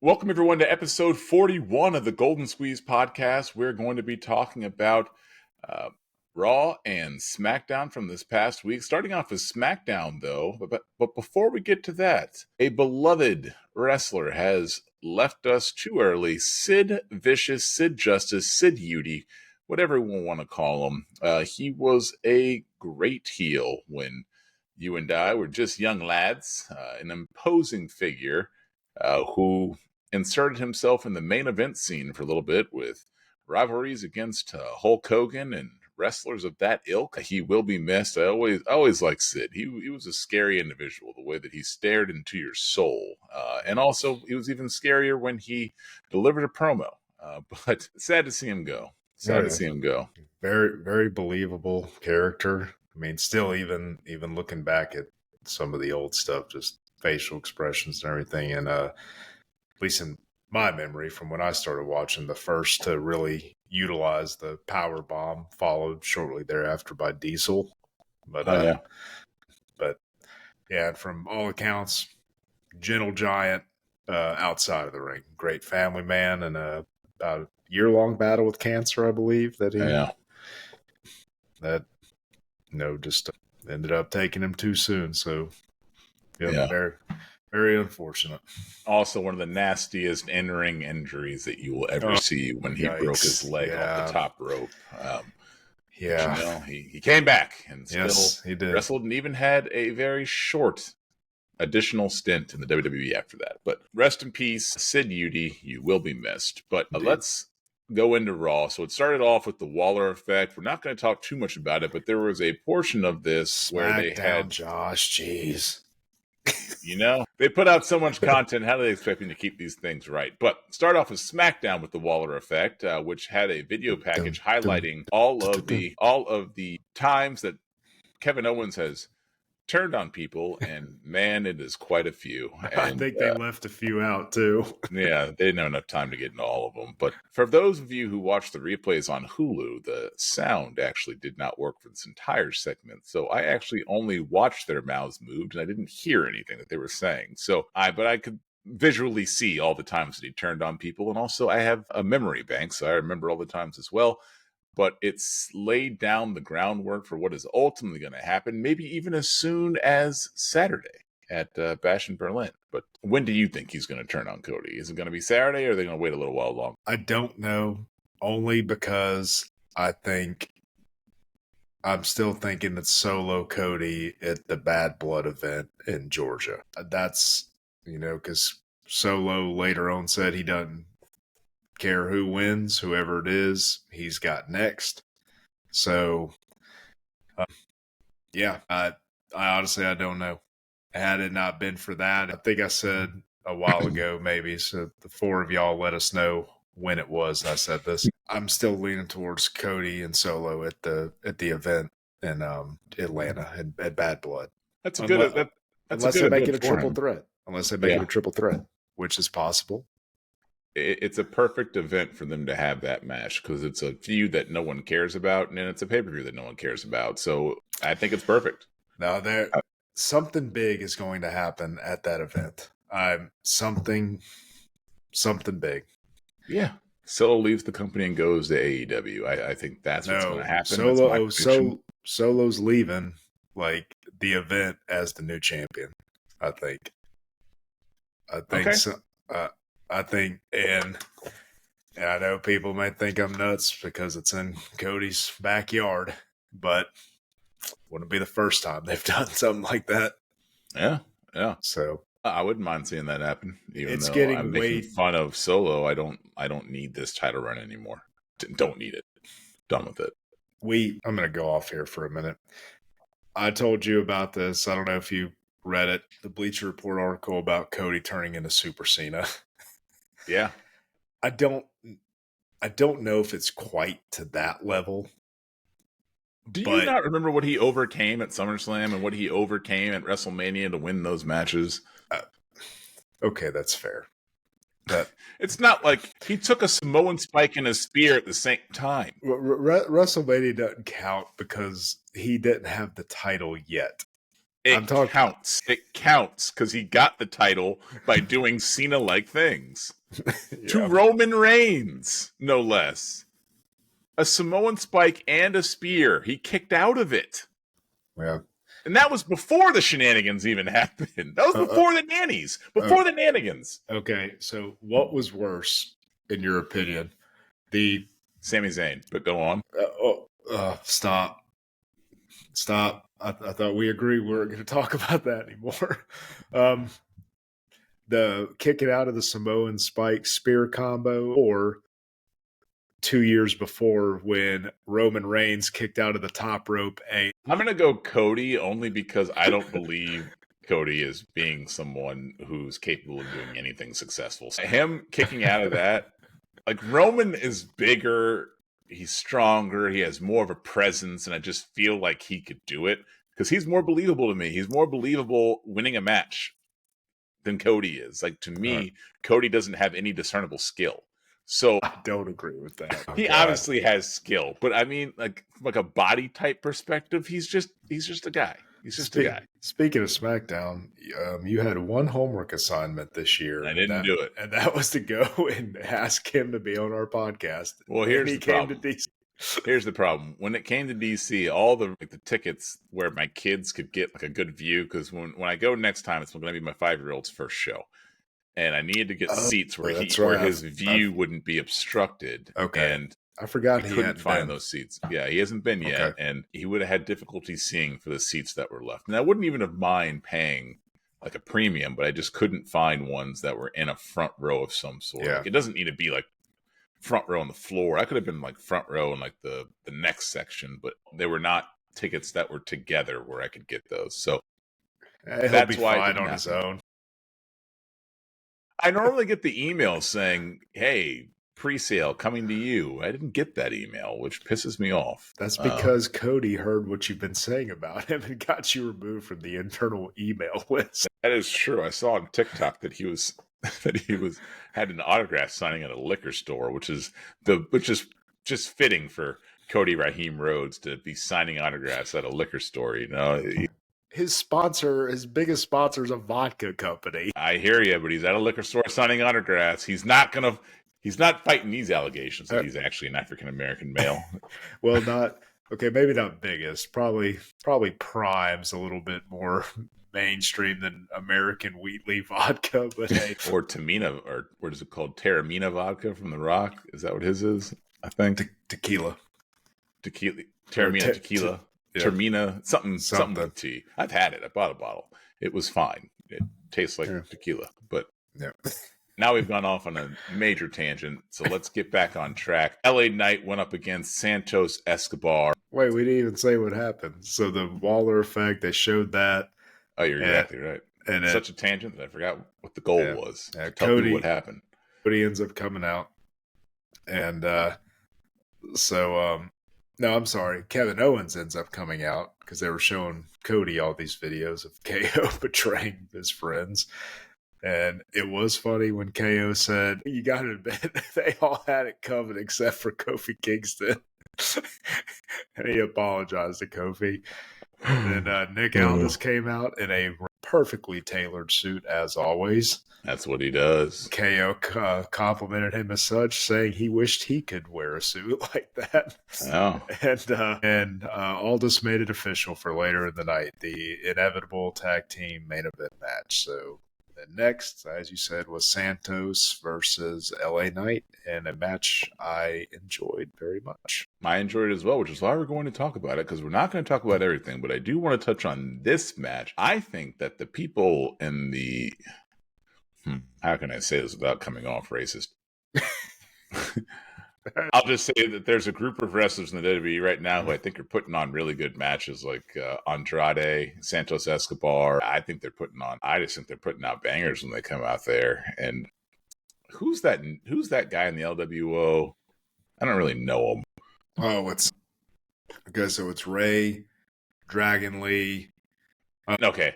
Welcome, everyone, to episode 41 of the Golden Squeeze podcast. We're going to be talking about uh, Raw and SmackDown from this past week. Starting off with SmackDown, though, but before we get to that, a beloved wrestler has left us too early. Sid Vicious, Sid Justice, Sid Udy, whatever we want to call him. He was a great heel when you and I were just young lads, an imposing figure who inserted himself in the main event scene for a little bit with rivalries against Hulk Hogan and wrestlers of that ilk. He will be missed. I always liked Sid. He was a scary individual, the way that he stared into your soul. And also, he was even scarier when he delivered a promo. But sad to see him go. Sad to see him go. Very, very believable character. I mean, still even looking back at some of the old stuff, just facial expressions and everything. And at least in my memory from when I started watching, the first to really utilize the power bomb, followed shortly thereafter by Diesel. But yeah, from all accounts, gentle giant outside of the ring. Great family man, and about a year-long battle with cancer, I believe, that just ended up taking him too soon. So very, very unfortunate. Also, one of the nastiest in-ring injuries that you will ever see when he broke his leg off the top rope. He came back and he did. Wrestled and even had a very short additional stint in the WWE after that. But rest in peace, Sid Udy. You will be missed. But let's go into Raw. So it started off with the Waller effect. We're not going to talk too much about it, but there was a portion of this where they had Josh. Jeez. They put out so much content. How do they expect me to keep these things right? But start off with SmackDown with the Waller effect, which had a video package highlighting all of the times that Kevin Owens has turned on people, and man, it is quite a few. And, I think they left a few out too. Yeah, they didn't have enough time to get into all of them. But for those of you who watched the replays on Hulu, the sound actually did not work for this entire segment. So I actually only watched their mouths moved, and I didn't hear anything that they were saying. But I could visually see all the times that he turned on people, and also I have a memory bank, so I remember all the times as well. But it's laid down the groundwork for what is ultimately going to happen, maybe even as soon as Saturday at Bash in Berlin. But when do you think he's going to turn on Cody? Is it going to be Saturday, or are they going to wait a little while longer? I don't know, only because I'm still thinking it's Solo Cody at the Bad Blood event in Georgia. That's, because Solo later on said he doesn't care who wins, whoever it is, he's got next. So, I honestly, I don't know. Had it not been for that, I think I said a while ago, maybe, so the four of y'all let us know when it was. I said this. I'm still leaning towards Cody and Solo at the event in Atlanta at Bad Blood. That's a good. Unless they make it a triple threat. Unless they make it a triple threat, which is possible. It's a perfect event for them to have that match because it's a feud that no one cares about, and it's a pay-per-view that no one cares about. So I think it's perfect. Now, something big is going to happen at that event. Something big. Yeah. Solo leaves the company and goes to AEW. I think that's what's going to happen. Solo's leaving like the event as the new champion. I think so. I think, and I know people may think I'm nuts because it's in Cody's backyard, but wouldn't be the first time they've done something like that. Yeah. So I wouldn't mind seeing that happen. Even it's though getting I'm making fun of Solo, I don't need this title run anymore. Don't need it. Done with it. I'm going to go off here for a minute. I told you about this. I don't know if you read it. The Bleacher Report article about Cody turning into Super Cena. Yeah. I don't know if it's quite to that level. Do you not remember what he overcame at SummerSlam and what he overcame at WrestleMania to win those matches? Okay, that's fair. It's not like he took a Samoan spike and a spear at the same time. WrestleMania doesn't count because he didn't have the title yet. It counts. It counts because he got the title by doing Cena-like things. To Roman Reigns, no less. A Samoan spike and a spear. He kicked out of it. Yeah. And that was before the shenanigans even happened. That was before the nannies. Before the nanigans. Okay, so what was worse, in your opinion? The Sami Zayn, but go on. Stop. I thought we agreed we weren't going to talk about that anymore. The kicking out of the Samoan spike spear combo, or 2 years before when Roman Reigns kicked out of the top rope. I'm going to go Cody only because I don't believe Cody is being someone who's capable of doing anything successful. So him kicking out of that, like Roman is bigger, he's stronger, he has more of a presence, and I just feel like he could do it because he's more believable to me. He's more believable winning a match than Cody is. Like, to me, Cody doesn't have any discernible skill. So I don't agree with that. He obviously has skill, but I mean, like, from like a body type perspective, he's just a guy. He's just a guy. Speaking of SmackDown, you had one homework assignment this year. I didn't do it, and that was to go and ask him to be on our podcast. Well, here's the problem. Here's the problem. When it came to DC, all the tickets where my kids could get like a good view, because when I go next time, it's going to be my 5-year-old's first show. And I needed to get seats where where his view wouldn't be obstructed. Okay. And I forgot he couldn't find those seats. Yeah, he hasn't been yet. And he would have had difficulty seeing for the seats that were left. And I wouldn't even have mind paying like a premium, but I just couldn't find ones that were in a front row of some sort. Yeah. Like, it doesn't need to be like front row on the floor. I could have been like front row in like the next section, but they were not tickets that were together where I could get those. So that's why I on his own. I normally get the email saying, hey, pre-sale coming to you. I didn't get that email, which pisses me off. That's because Cody heard what you've been saying about him and got you removed from the internal email list. That is true. I saw on TikTok that he had an autograph signing at a liquor store, which is just fitting for Cody Raheem Rhodes to be signing autographs at a liquor store, you know. His biggest sponsor is a vodka company. I hear you, but he's at a liquor store signing autographs. He's not fighting these allegations that he's actually an African-American male. Well, maybe not biggest. Probably Prime's a little bit more mainstream than American Wheatley vodka, but hey. Or Tamina, or what is it called? Terramina vodka from The Rock? Is that what his is? I think. Tequila. Terramina tequila. Yeah. Termina, something with tea. I've had it. I bought a bottle. It was fine. It tastes like tequila. But now we've gone off on a major tangent, so let's get back on track. LA Knight went up against Santos Escobar. Wait, we didn't even say what happened. So the Waller effect, they showed that. Oh, you're exactly right. And such a tangent that I forgot what the goal was. Tell me what happened. Cody ends up coming out. And no, I'm sorry. Kevin Owens ends up coming out because they were showing Cody all these videos of KO betraying his friends. And it was funny when KO said, you got to admit, they all had it coming except for Kofi Kingston. And he apologized to Kofi. And then Nick Aldis came out in a perfectly tailored suit, as always. That's what he does. KO complimented him as such, saying he wished he could wear a suit like that. Oh. And Aldis made it official for later in the night, the inevitable tag team main event match. So next, as you said, was Santos versus LA Knight, and a match I enjoyed very much. I enjoyed it as well, which is why we're going to talk about it, because we're not going to talk about everything, but I do want to touch on this match. I think that the people in the... how can I say this without coming off racist? I'll just say that there's a group of wrestlers in the WWE right now who I think are putting on really good matches, like Andrade, Santos Escobar. I just think they're putting out bangers when they come out there. And who's that guy in the LWO? I don't really know him. Oh, so it's Ray, Dragon Lee. Okay.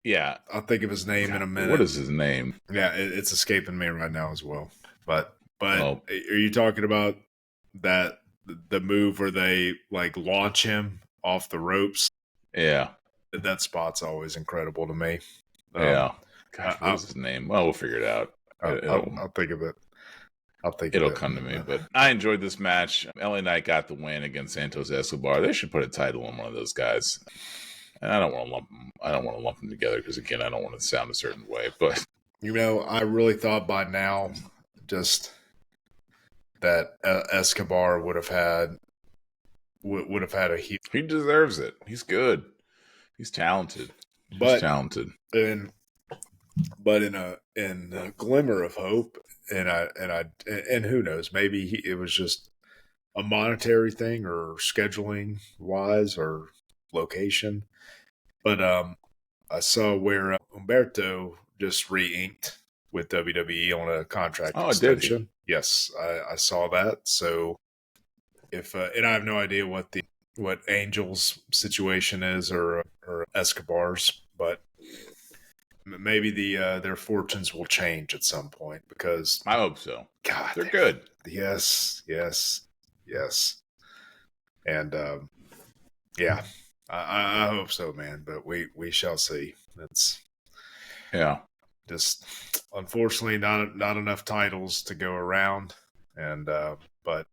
Yeah. I'll think of his name in a minute. What is his name? Yeah, it's escaping me right now as well. But are you talking about the move where they like launch him off the ropes? Yeah. that spot's always incredible to me. Yeah. Gosh, what I'll, is his name? Well, we'll figure it out. I'll think of it. I'll think of It'll it. come to me. But I enjoyed this match. LA Knight got the win against Santos Escobar. They should put a title on one of those guys. And I don't want to lump them together because, again, I don't want to sound a certain way. But I really thought by now just that Escobar would have had a huge. He deserves it. He's good. He's talented. But in a glimmer of hope, and who knows, maybe it was just a monetary thing or scheduling wise or location. But I saw where Humberto just re-inked with WWE on a contract extension. Did he? Yes, I saw that. So if and I have no idea what Angel's situation is or Escobar's, but maybe their fortunes will change at some point because I hope so. God, they're good. Yes, and yeah. I hope so, man. But we shall see. It's just unfortunately not enough titles to go around, and but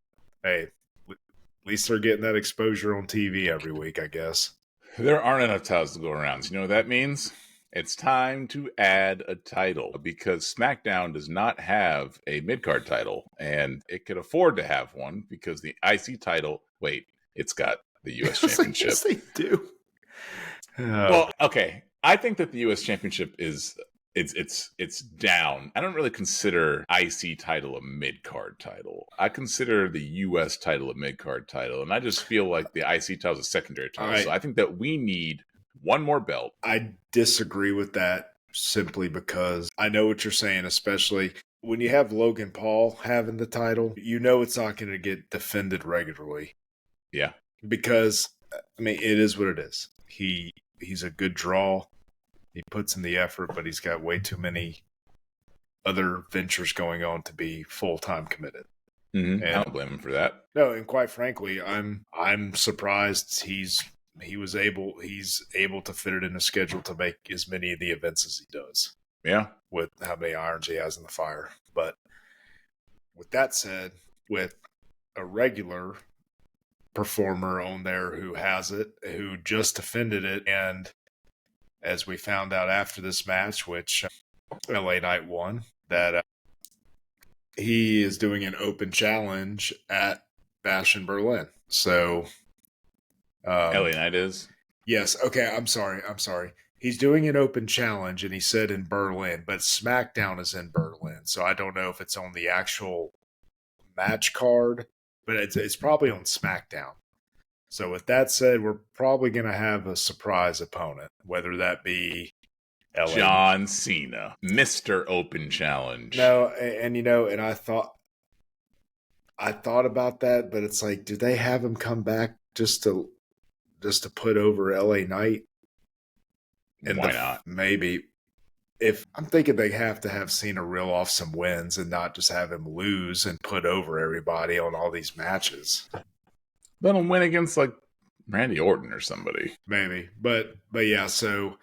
hey, at least they're getting that exposure on TV every week, I guess. There aren't enough titles to go around. So you know what that means? It's time to add a title because SmackDown does not have a mid-card title, and it could afford to have one because the IC title. Wait, it's got the U.S. Championship. Yes, they do. Well, okay. I think that the U.S. Championship is it's down. I don't really consider IC title a mid-card title. I consider the U.S. title a mid-card title, and I just feel like the IC title is a secondary title. Right. So I think that we need one more belt. I disagree with that simply because I know what you're saying, especially when you have Logan Paul having the title, you know it's not going to get defended regularly. Yeah. Because, I mean, it is what it is. He's a good draw. He puts in the effort, but he's got way too many other ventures going on to be full-time committed. Mm-hmm. I don't blame him for that. No, and quite frankly, I'm surprised he's able to fit it in a schedule to make as many of the events as he does. Yeah. With how many irons he has in the fire. But with that said, with a regular performer on there who has it, who just defended it, and as we found out after this match, which LA Knight won, that he is doing an open challenge at Bash in Berlin. So LA Knight is? Yes. Okay. I'm sorry. He's doing an open challenge, and he said in Berlin, but SmackDown is in Berlin. So I don't know if it's on the actual match card, but it's probably on SmackDown. So with that said, we're probably going to have a surprise opponent, whether that be LA. John Cena, Mr. Open Challenge. No, and I thought about that, but it's like, do they have him come back just to put over LA Knight? And why not? Maybe. If I'm thinking they have to have Cena reel off some wins and not just have him lose and put over everybody on all these matches. Let him win against like Randy Orton or somebody. Maybe. But yeah, so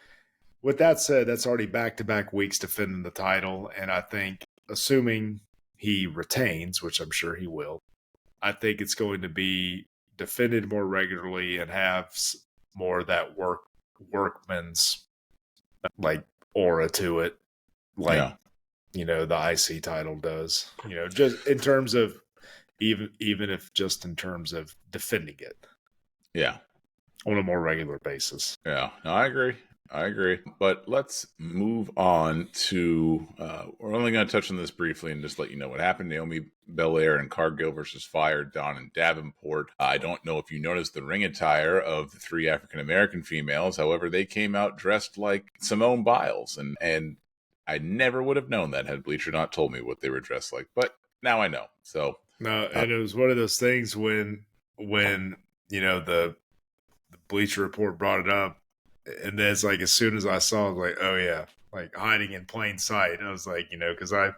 with that said, that's already back-to-back weeks defending the title, and I think, assuming he retains, which I'm sure he will, I think it's going to be defended more regularly and have more of that workman's like aura to it, like the IC title does. Just in terms of even if just in terms of defending it. Yeah. On a more regular basis. Yeah. No, I agree. But let's move on to, we're only going to touch on this briefly and just let you know what happened. Naomi Belair and Cargill versus Fire, Dawn and Davenport. I don't know if you noticed the ring attire of the three African-American females. However, they came out dressed like Simone Biles. And I never would have known that had Bleacher not told me what they were dressed like. But now I know. So. No, and it was one of those things when the Bleacher Report brought it up, and then it's like as soon as I saw it, I was like, oh yeah, like hiding in plain sight. I was like, because I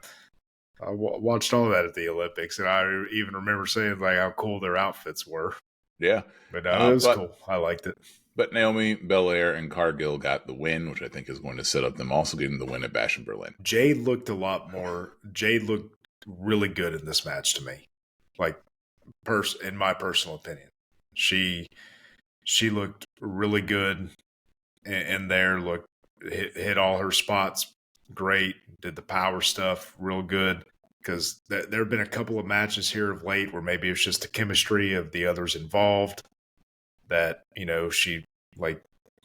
watched all that at the Olympics, and I even remember saying like how cool their outfits were. Yeah, but it was cool. I liked it. But Naomi, Belair, and Cargill got the win, which I think is going to set up them also getting the win at Bash in Berlin. Jade looked really good in this match to me. Like, in my personal opinion. She looked really good in there, hit all her spots great, did the power stuff real good. Because there have been a couple of matches here of late where maybe it's just the chemistry of the others involved that, she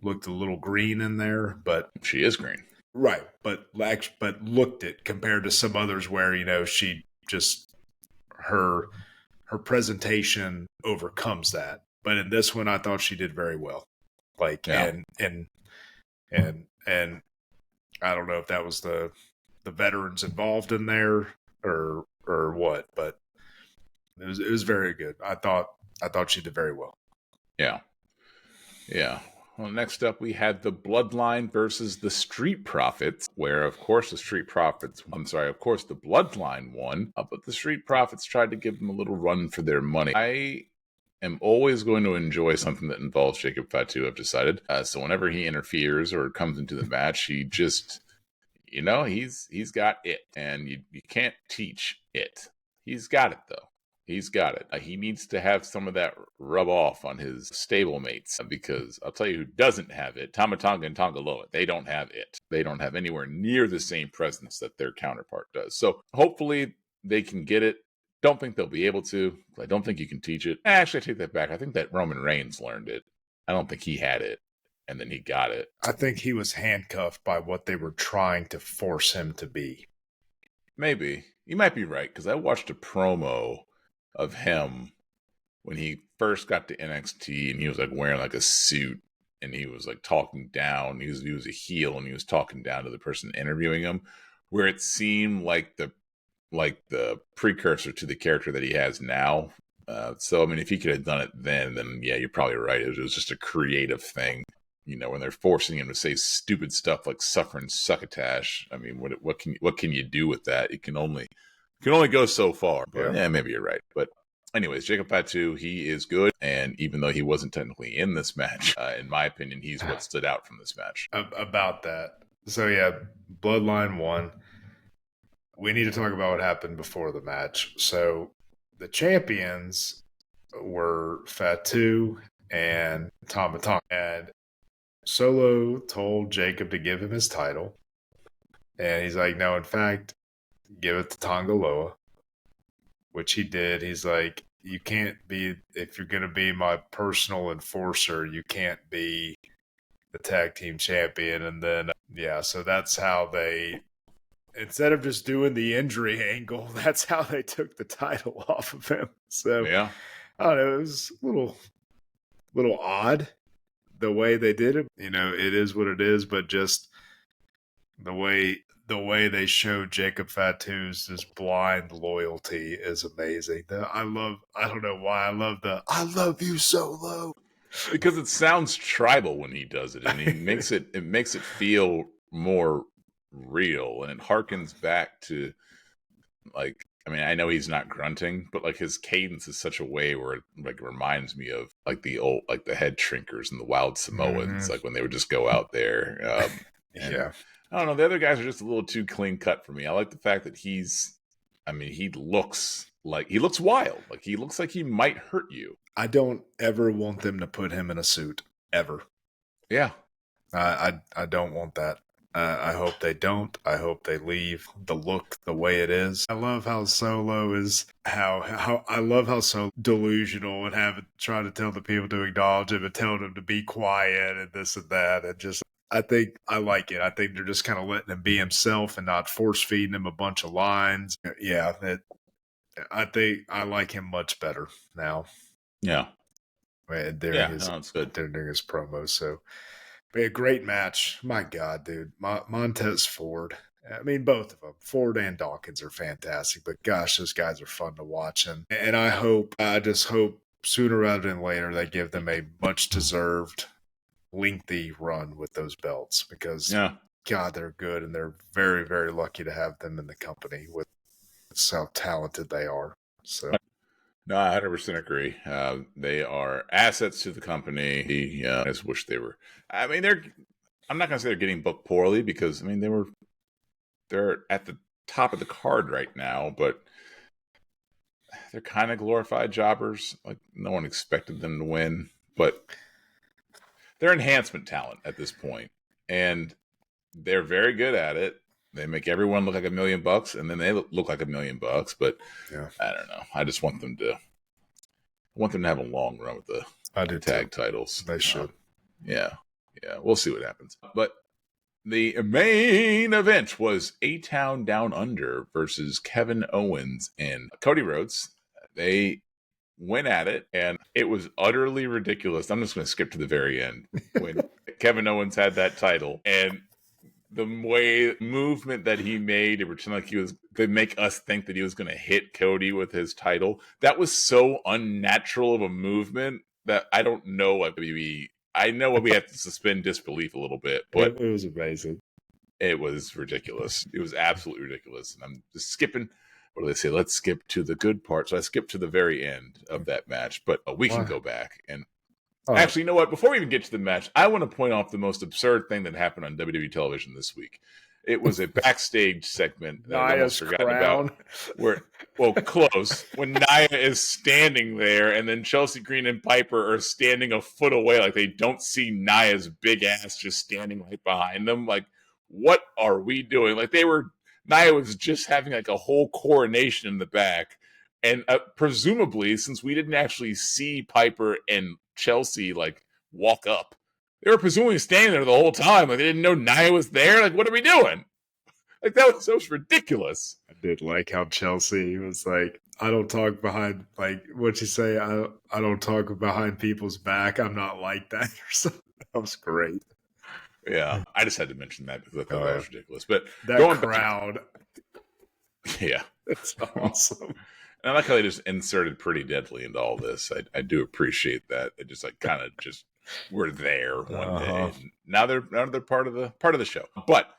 looked a little green in there, but she is green. Right. But looked it compared to some others where, she just her presentation overcomes that. But in this one I thought she did very well. And I don't know if that was the veterans involved in there or what, but it was very good. I thought she did very well. Yeah. Yeah. Well, next up, we had the Bloodline versus the Street Profits, where, of course, the Bloodline won, but the Street Profits tried to give them a little run for their money. I am always going to enjoy something that involves Jacob Fatu, I've decided. So whenever he interferes or comes into the match, he just, he's got it, and you can't teach it. He's got it, though. He's got it. He needs to have some of that rub off on his stablemates because I'll tell you who doesn't have it. Tama Tonga and Tonga Loa. They don't have it. They don't have anywhere near the same presence that their counterpart does. So hopefully they can get it. Don't think they'll be able to. I don't think you can teach it. Actually, I take that back. I think that Roman Reigns learned it. I don't think he had it, and then he got it. I think he was handcuffed by what they were trying to force him to be. Maybe. You might be right, because I watched a promo of him when he first got to NXT and he was wearing a suit and he was talking down. He was a heel and he was talking down to the person interviewing him, where it seemed like the precursor to the character that he has now. So I mean, if he could have done it then yeah, you're probably right. It was just a creative thing. When they're forcing him to say stupid stuff like suffering succotash. I mean, what can you do with that? It can only go so far. But yeah, maybe you're right. But anyways, Jacob Fatu, he is good. And even though he wasn't technically in this match, in my opinion, he's what stood out from this match. About that. So yeah, Bloodline won. We need to talk about what happened before the match. So the champions were Fatu and Tama Tonga. And Solo told Jacob to give him his title. And he's like, no, in fact, give it to Tonga Loa, which he did. He's like, you can't be, if you're going to be my personal enforcer, you can't be the tag team champion. And then, so that's how they, instead of just doing the injury angle, that's how they took the title off of him. So, yeah, I don't know, it was a little odd the way they did it. It is what it is, but just the way they showed Jacob Fatu's this blind loyalty is amazing. I don't know why I love I love you, Solo. Because it sounds tribal when he does it, and he makes it feel more real, and it harkens back to I mean, I know he's not grunting, but his cadence is such a way where it reminds me of the old the head shrinkers and the wild Samoans, when they would just go out there. Yeah. I don't know. The other guys are just a little too clean cut for me. I like the fact that he looks wild. He looks like he might hurt you. I don't ever want them to put him in a suit ever. Yeah. I don't want that. I hope they don't. I hope they leave the look the way it is. I love how Solo is I love how so delusional and trying to tell the people to acknowledge him and telling them to be quiet and this and that, and just I think I like it. I think they're just kind of letting him be himself and not force feeding him a bunch of lines. Yeah, I think I like him much better now. Yeah. During his promo. So, but a great match. My God, dude. Montez Ford. I mean, both of them, Ford and Dawkins, are fantastic. But gosh, those guys are fun to watch. And I just hope sooner rather than later they give them a much deserved lengthy run with those belts, because God, they're good, and they're very, very lucky to have them in the company with how talented they are. So No, I 100% agree. They are assets to the company. I just wish they were. I mean, I'm not going to say they're getting booked poorly because I mean they're at the top of the card right now, but they're kind of glorified jobbers. Like no one expected them to win, but they're enhancement talent at this point, and they're very good at it. They make everyone look like $1,000,000, and then they look like $1,000,000. But Yeah, I don't know. I just want them to have a long run with I the do tag too. titles. They should. Yeah, we'll see what happens. But the main event was A-Town Down Under versus Kevin Owens and Cody Rhodes. They went at it, and it was utterly ridiculous. I'm just going to skip to the very end when Kevin Owens had that title, and the way movement that he made to pretend like he was to make us think that he was going to hit Cody with his title. That was so unnatural of a movement that I don't know what WWE. I know we have to suspend disbelief a little bit, but It was amazing. it was ridiculous. It was absolutely ridiculous. And I'm just skipping. What do they say? Let's skip to the good part. So I skipped to the very end of that match, but we can go back and actually, you know what? Before we even get to the match, I want to point out the most absurd thing that happened on WWE television this week. It was a backstage segment that I'd almost forgotten about. Close. When Nia is standing there, and then Chelsea Green and Piper are standing a foot away, like they don't see Nia's big ass just standing right behind them. Like, what are we doing? Like Nia was just having like a whole coronation in the back. And presumably, since we didn't actually see Piper and Chelsea like walk up, they were presumably standing there the whole time. Like they didn't know Nia was there. Like, what are we doing? Like that was ridiculous. I did like how Chelsea was like, I don't talk behind, like, what'd you say? I don't talk behind people's back. I'm not like that or something. That was great. Yeah, I just had to mention that because I thought that was ridiculous. But that going crowd, yeah, it's awesome. And I like how they just inserted Pretty Deadly into all this. I do appreciate that. They just like kind of just were there one day. And now they're part of the show. But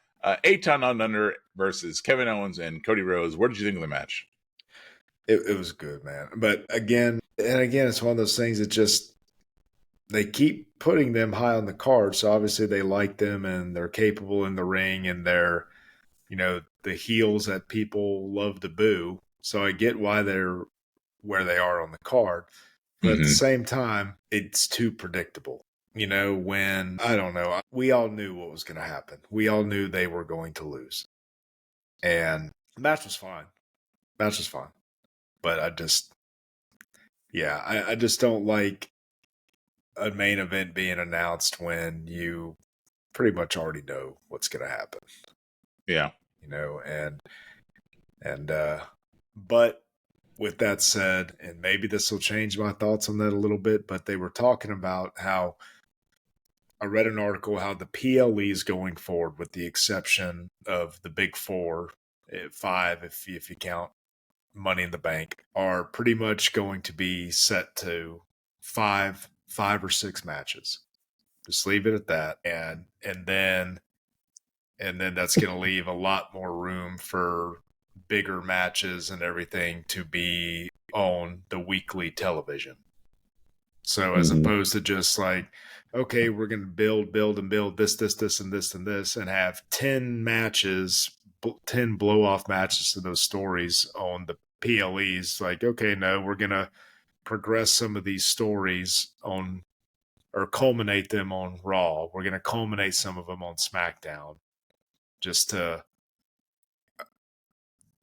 A-Town Down Under versus Kevin Owens and Cody Rhodes. What did you think of the match? It was good, man. But again, it's one of those things that just they keep putting them high on the card. So obviously they like them and they're capable in the ring and they're, the heels that people love to boo. So I get why they're where they are on the card. But at the same time, it's too predictable. When, I don't know, we all knew what was going to happen. We all knew they were going to lose. And the match was fine. But I just don't like a main event being announced when you pretty much already know what's going to happen. Yeah. But with that said, and maybe this will change my thoughts on that a little bit, but they were talking about how I read an article how the PLEs going forward, with the exception of the big four, 5 if you count Money in the Bank, are pretty much going to be set to 5 or 6 matches. Just leave it at that, and then that's going to leave a lot more room for bigger matches and everything to be on the weekly television. So as opposed to just like, okay, we're going to build and build this, and this, and this, and have 10 matches, 10 blow-off matches to those stories on the PLEs. Like, okay, no, we're going to progress some of these stories on, or culminate them on Raw. We're going to culminate some of them on SmackDown. Just to,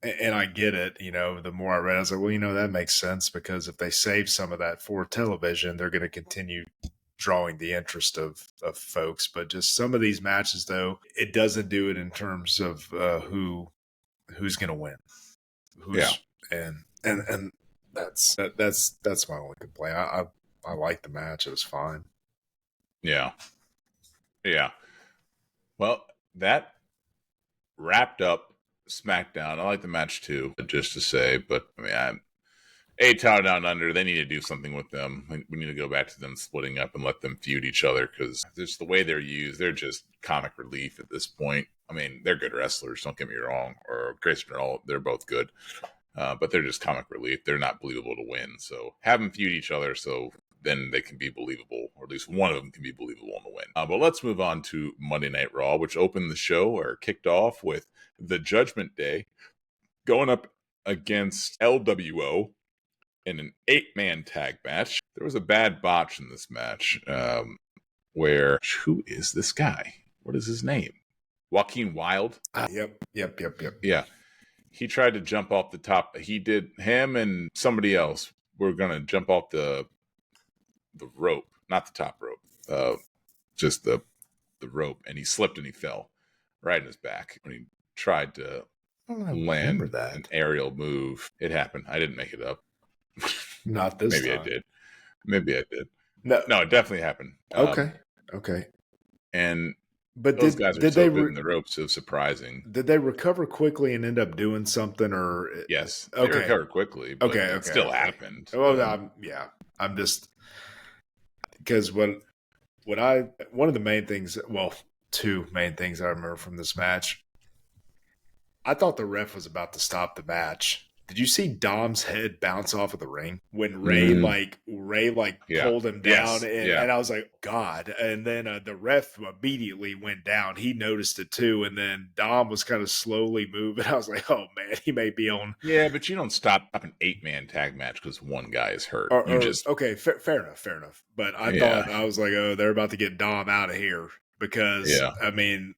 and I get it, the more I read, I was like, well, that makes sense, because if they save some of that for television, they're going to continue drawing the interest of folks. But just some of these matches, though, it doesn't do it in terms of who's going to win. And that's my only complaint. I like the match. It was fine. Yeah. Well, that wrapped up SmackDown. I like the match too, just to say, but I mean, A-Town Down Under, they need to do something with them. We need to go back to them splitting up and let them feud each other, because just the way they're used, they're just comic relief at this point. I mean, they're good wrestlers, don't get me wrong, or Grayson Earl, they're both good. but they're just comic relief. They're not believable to win. So have them feud each other so then they can be believable, or at least one of them can be believable in the win. But let's move on to Monday Night Raw, which opened the show or kicked off with the Judgment Day going up against LWO in an 8-man tag match. There was a bad botch in this match where, who is this guy? What is his name? Joaquin Wilde? Yep. Yeah. He tried to jump off the top. Him and somebody else were going to jump off the rope, not the top rope, just the rope, and he slipped and he fell right in his back when he tried to land an aerial move. It happened. I didn't make it up. Not this Maybe time. Maybe I did. No, it definitely happened. Okay. And but those guys are so good in the ropes, so surprising. Did they recover quickly and end up doing something, or yes? They recovered quickly, but it still happened. Well, I'm just because one of the main things, well, two main things I remember from this match. I thought the ref was about to stop the match. Did you see Dom's head bounce off of the ring when Ray pulled him down? And I was like, God. And then the ref immediately went down. He noticed it too. And then Dom was kind of slowly moving. I was like, oh man, he may be on. Yeah, but you don't stop an 8-man tag match because one guy is hurt. Okay, fair enough. But I thought, I was like, oh, they're about to get Dom out of here because I mean,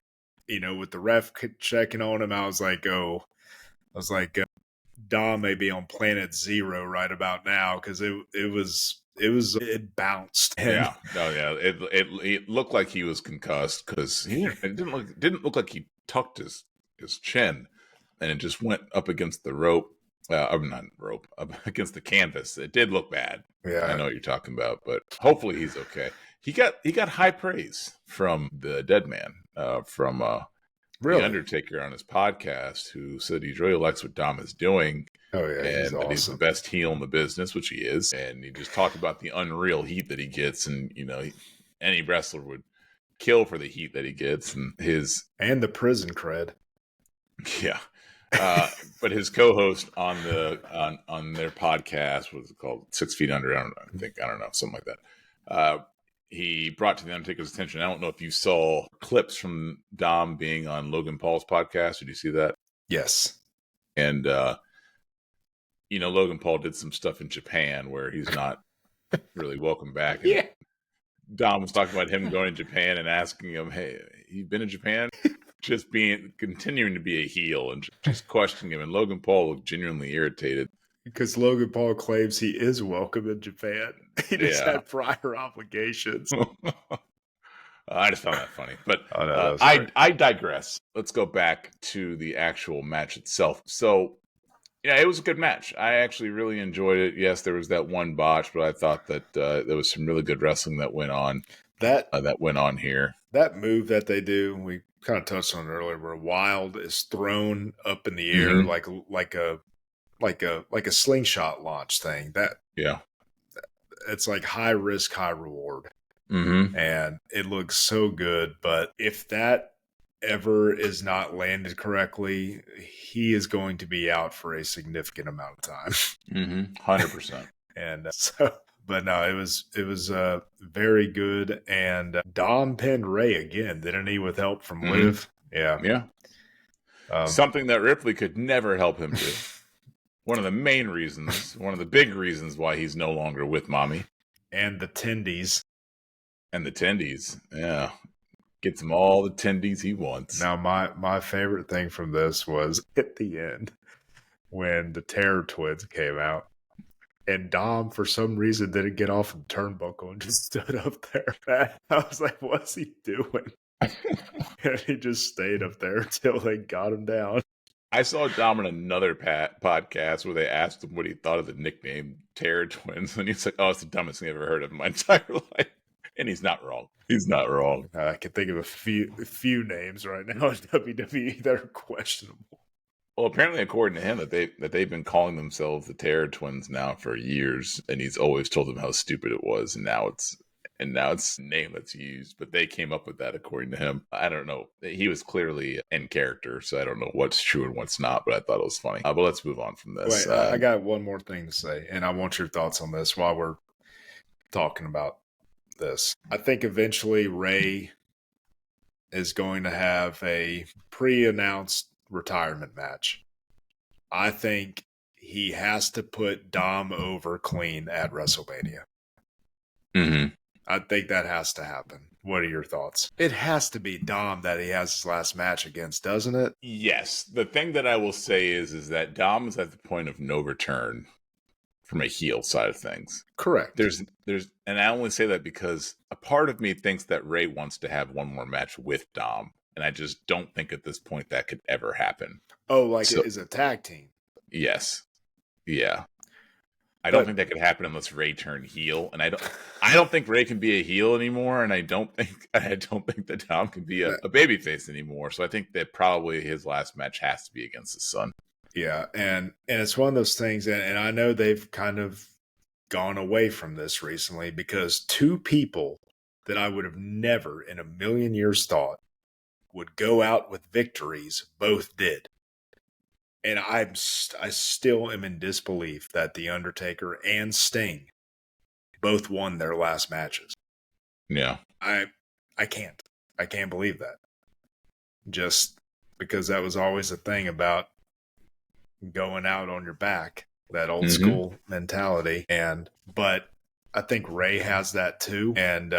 with the ref checking on him, I was like, Dom may be on planet Zero right about now because it bounced. It looked like he was concussed because it didn't look like he tucked his chin, and it just went up against the rope. Up against the canvas. It did look bad. Yeah, I know what you're talking about, but hopefully he's okay. He got high praise from the dead man, from The Undertaker on his podcast, who said he really likes what Dom is doing. Oh yeah, and he's awesome. He's the best heel in the business, which he is. And he just talked about the unreal heat that he gets, and any wrestler would kill for the heat that he gets, and the prison cred. Yeah. But his co-host on their podcast, what was it called? 6 Feet Under. I don't know, something like that. He brought to the Undertaker's attention. I don't know if you saw clips from Dom being on Logan Paul's podcast. Did you see that? Yes. And Logan Paul did some stuff in Japan where he's not really welcome back. And yeah. Dom was talking about him going to Japan and asking him, "Hey, you've been in Japan?" Just continuing to be a heel and just questioning him. And Logan Paul looked genuinely irritated. Because Logan Paul claims he is welcome in Japan. He just had prior obligations. I just found that funny. But I digress. Let's go back to the actual match itself. So, it was a good match. I actually really enjoyed it. Yes, there was that one botch, but I thought that there was some really good wrestling that went on. That went on here. That move that they do, we kind of touched on it earlier, where Wild is thrown up in the air like a slingshot launch thing. It's like high risk, high reward, and it looks so good. But if that ever is not landed correctly, he is going to be out for a significant amount of time. 100%. And but no, it was very good. And Dom pinned Ray again, didn't he, with help from Liv? Yeah. Something that Ripley could never help him do. One of the main reasons, one of the big reasons why he's no longer with Mommy. And the tendies. Yeah. Gets him all the tendies he wants. Now, my favorite thing from this was at the end when the Terror Twins came out. And Dom, for some reason, didn't get off the turnbuckle and just stood up there. I was like, what's he doing? And he just stayed up there until they got him down. I saw Dom on another podcast where they asked him what he thought of the nickname Terror Twins. And he's like, oh, it's the dumbest thing I've ever heard of in my entire life. And he's not wrong. I can think of a few names right now in WWE that are questionable. Well, apparently, according to him, that they've been calling themselves the Terror Twins now for years, and he's always told them how stupid it was, and now and now it's a name that's used, but they came up with that according to him. I don't know. He was clearly in character, so I don't know what's true and what's not, but I thought it was funny. But let's move on from this. Wait, I got one more thing to say, and I want your thoughts on this while we're talking about this. I think eventually Ray is going to have a pre-announced retirement match. I think he has to put Dom over clean at WrestleMania. Mm-hmm. I think that has to happen. What are your thoughts? It has to be Dom that he has his last match against, doesn't it? Yes. The thing that I will say is that Dom is at the point of no return from a heel side of things. Correct. There's, and I only say that because a part of me thinks that Ray wants to have one more match with Dom, and I just don't think at this point that could ever happen. Oh, like it is a tag team. Yes. Yeah. I don't think that could happen unless Ray turned heel, and I don't think Ray can be a heel anymore, and I don't think that Dom can be a babyface anymore. So I think that probably his last match has to be against his son. Yeah, and it's one of those things, and I know they've kind of gone away from this recently because two people that I would have never in a million years thought would go out with victories both did. And I still am in disbelief that The Undertaker and Sting both won their last matches. Yeah. I can't believe that. Just because that was always a thing about going out on your back, that old school mentality. But I think Ray has that too. And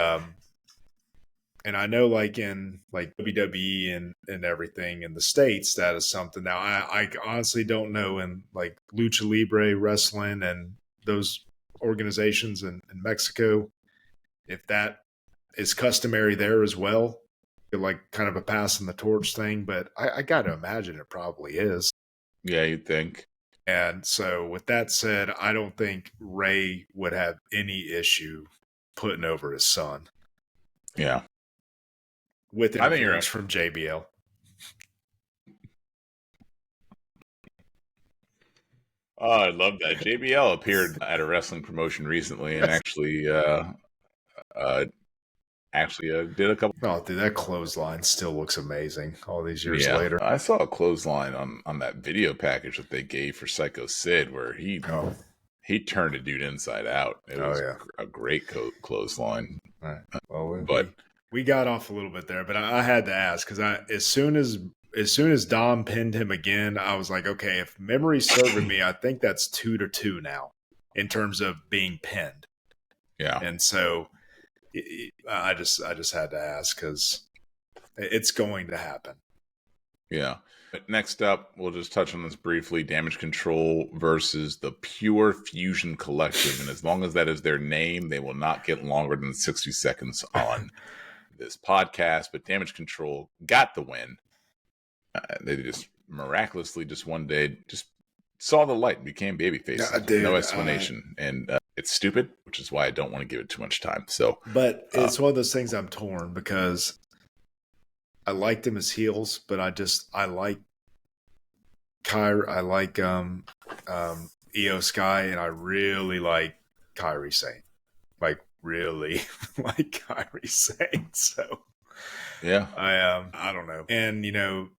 I know like in like WWE and everything in the States, that is something. Now, I honestly don't know in like Lucha Libre wrestling and those organizations in Mexico, if that is customary there as well, like kind of a passing the torch thing. But I got to imagine it probably is. Yeah, you'd think. And so with that said, I don't think Ray would have any issue putting over his son. Yeah. With interference from JBL. Oh, I love that. JBL appeared at a wrestling promotion recently and actually did a couple. Oh, dude, that clothesline still looks amazing all these years later. I saw a clothesline on that video package that they gave for Psycho Sid where he turned a dude inside out. It was a great clothesline. All right. Well, we got off a little bit there, but I had to ask because as soon as Dom pinned him again, I was like, okay, if memory's serving me, I think that's 2-2 now in terms of being pinned. Yeah, and so I just had to ask because it's going to happen. Yeah. But next up, we'll just touch on this briefly. Damage Control versus the Pure Fusion Collective. And as long as that is their name, they will not get longer than 60 seconds on this podcast. But Damage Control got the win. They just miraculously just one day just saw the light and became babyfaces. No explanation. And it's stupid, which is why I don't want to give it too much time. So, but it's one of those things I'm torn because I liked them as heels, but I like Kyrie, I like Io Sky, and I really like Kyrie Sane. Like really like Kyrie Sane. So yeah, I don't know. And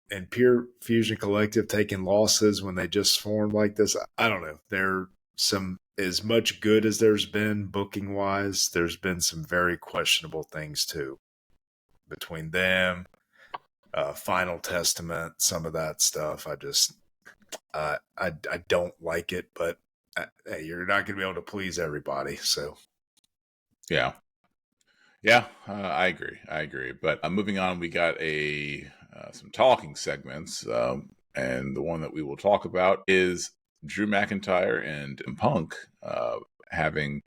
and Pure Fusion Collective taking losses when they just formed like this. I don't know. There some as much good as there's been booking wise, there's been some very questionable things too between them. Final Testament, some of that stuff. I don't like it, but hey, you're not going to be able to please everybody. So, yeah, I agree. But moving on, we got some talking segments, and the one that we will talk about is Drew McIntyre and Punk having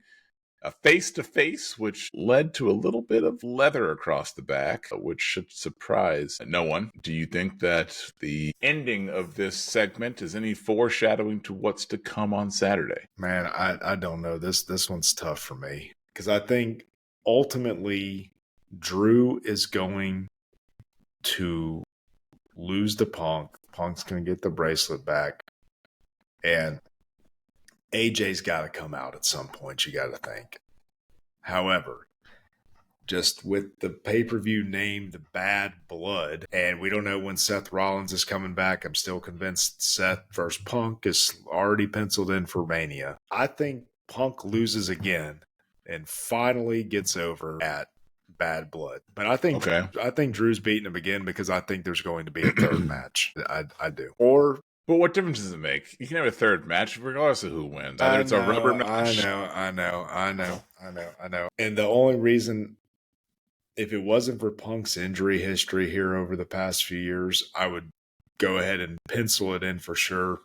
a face-to-face, which led to a little bit of leather across the back, which should surprise no one. Do you think that the ending of this segment is any foreshadowing to what's to come on Saturday? Man, I don't know. This one's tough for me because I think ultimately Drew is going to lose to Punk. Punk's going to get the bracelet back. And AJ's got to come out at some point, you got to think. However, just with the pay-per-view named Bad Blood, and we don't know when Seth Rollins is coming back. I'm still convinced Seth versus Punk is already penciled in for Mania. I think Punk loses again and finally gets over at Bad Blood. But I think Drew's beating him again because I think there's going to be a third match. I do. Or But what difference does it make? You can have a third match regardless of who wins. Either it's a rubber match. I know. And the only reason, if it wasn't for Punk's injury history here over the past few years, I would go ahead and pencil it in for sure.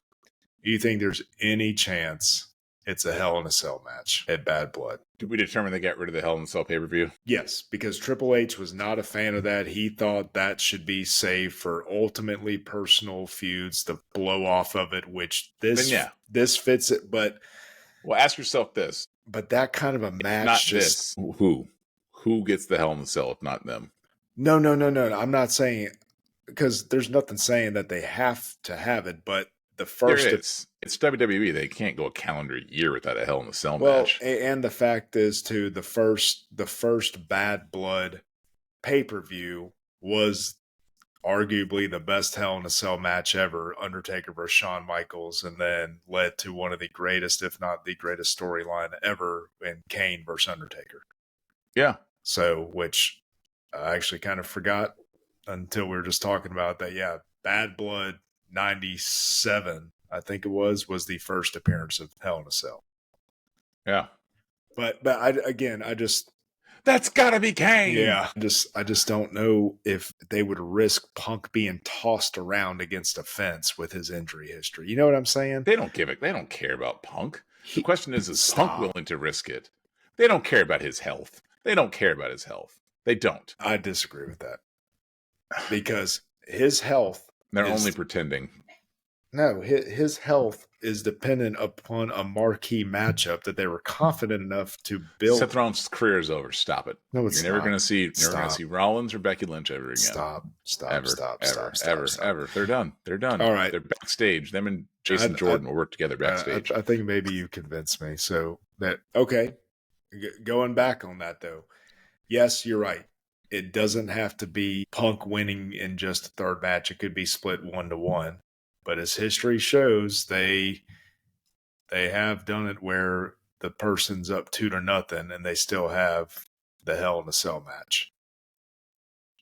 Do you think there's any chance it's a Hell in a Cell match at Bad Blood? Did we determine they got rid of the Hell in a Cell pay-per-view? Yes, because Triple H was not a fan of that. He thought that should be saved for ultimately personal feuds, the blow off of it, which this fits it. But well, ask yourself this. But that kind of a match, not just this. Who gets the Hell in a Cell if not them? No. I'm not saying, because there's nothing saying that they have to have it, but the first it's WWE. They can't go a calendar year without a Hell in a Cell match. And the fact is too, the first Bad Blood pay-per-view was arguably the best Hell in a Cell match ever, Undertaker versus Shawn Michaels, and then led to one of the greatest, if not the greatest storyline ever in Kane versus Undertaker. Yeah. So, which I actually kind of forgot until we were just talking about that. Yeah, Bad Blood 97, I think it was the first appearance of Hell in a Cell. Yeah. But I just that's gotta be Kane. Yeah. I just don't know if they would risk Punk being tossed around against a fence with his injury history. You know what I'm saying? They don't care about Punk. The question is Punk willing to risk it? They don't care about his health. They don't. I disagree with that. Because his health... They're only pretending. No, his health is dependent upon a marquee matchup that they were confident enough to build. Seth Rollins' career is over. Stop it. No, it's You're never going to see Rollins or Becky Lynch ever again. Stop. Ever. They're done. All right. They're backstage. Them and Jason Jordan will work together backstage. I think maybe you convinced me. So that, okay. Going back on that though. Yes, you're right. It doesn't have to be Punk winning in just a third match. It could be split 1-1. But as history shows, they have done it where the person's up 2-0 and they still have the Hell in a Cell match.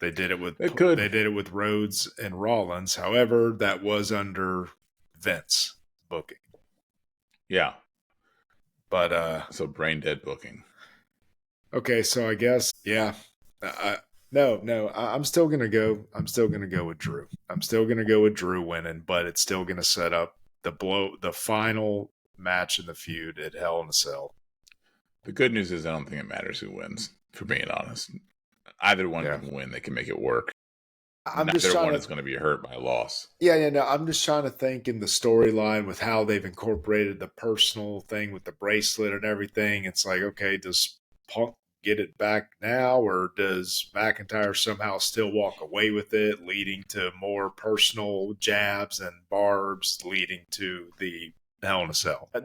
They did it with Rhodes and Rollins. However, that was under Vince booking. Yeah. But so brain dead booking. Okay, so I guess No, I'm still gonna go with Drew. I'm still gonna go with Drew winning, but it's still gonna set up the final match in the feud at Hell in a Cell. The good news is I don't think it matters who wins, for being honest. Either one can win, they can make it work. Neither one is going to be hurt by a loss. No, I'm just trying to think in the storyline with how they've incorporated the personal thing with the bracelet and everything. It's like, okay, does Punk get it back now, or does McIntyre somehow still walk away with it, leading to more personal jabs and barbs, leading to the Hell in a Cell? I'm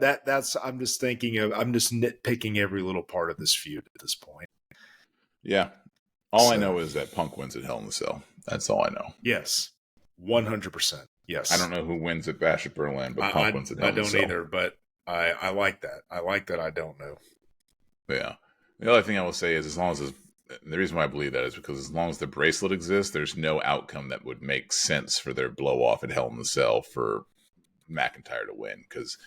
just nitpicking every little part of this feud at this point. Yeah. I know is that Punk wins at Hell in a Cell. That's all I know. Yes. 100%. Yes. I don't know who wins at Bash at Berlin, but Punk wins at Hell in a Cell. I don't either, but I like that. I like that I don't know. Yeah. The other thing I will say is the reason why I believe that is because as long as the bracelet exists, there's no outcome that would make sense for their blow off at Hell in the Cell for McIntyre to win, because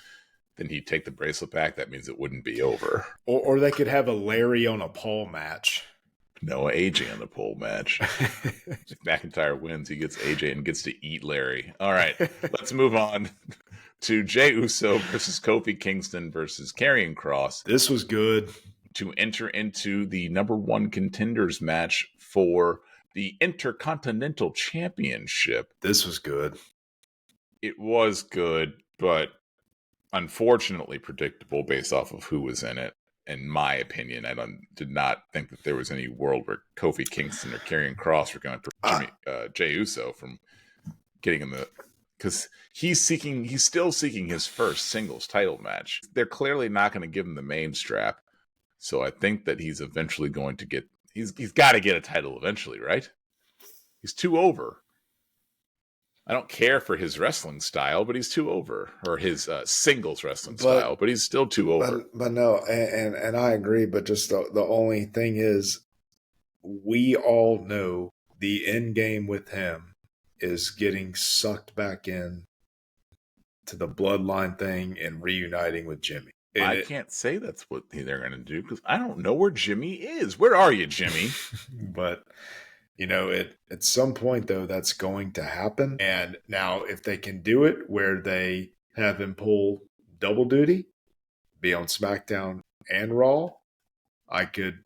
then he'd take the bracelet back. That means it wouldn't be over. Or they could have a Larry on a pole match. No, AJ on the pole match. If McIntyre wins, he gets AJ and gets to eat Larry. All right, let's move on to Jey Uso versus Kofi Kingston versus Karrion Kross. This was good. To enter into the number one contenders match for the Intercontinental Championship. This was good. It was good, but unfortunately predictable based off of who was in it. In my opinion, I did not think that there was any world where Kofi Kingston or Karrion Kross were going to prevent Jey Uso from getting in the... Because he's still seeking his first singles title match. They're clearly not going to give him the main strap. So I think that he's eventually going to get he's got to get a title eventually, right? He's too over. I don't care for his wrestling style, but he's too over, or his singles wrestling style, but he's still too over. But no, and I agree. But just the only thing is, we all know the end game with him is getting sucked back in to the bloodline thing and reuniting with Jimmy. I can't say that's what they're going to do because I don't know where Jimmy is. Where are you, Jimmy? But at some point though, that's going to happen. And now, if they can do it where they have him pull double duty, be on SmackDown and Raw, I could,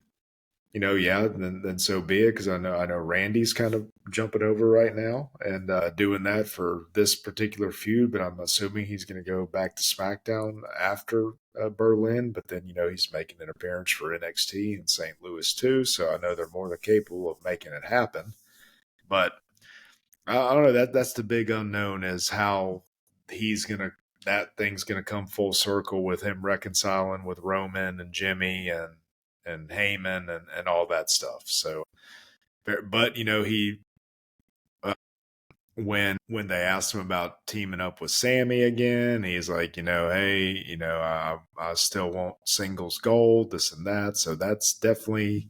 then so be it. Because I know Randy's kind of jumping over right now and doing that for this particular feud. But I'm assuming he's going to go back to SmackDown after Berlin. But then he's making an appearance for NXT in St. Louis too. So I know they're more than capable of making it happen. But I don't know. That's the big unknown is how that thing's gonna come full circle with him reconciling with Roman and Jimmy and Heyman and all that stuff. So, but he when they asked him about teaming up with Sammy again, he's like, hey, I still want singles gold, this and that. So that's definitely,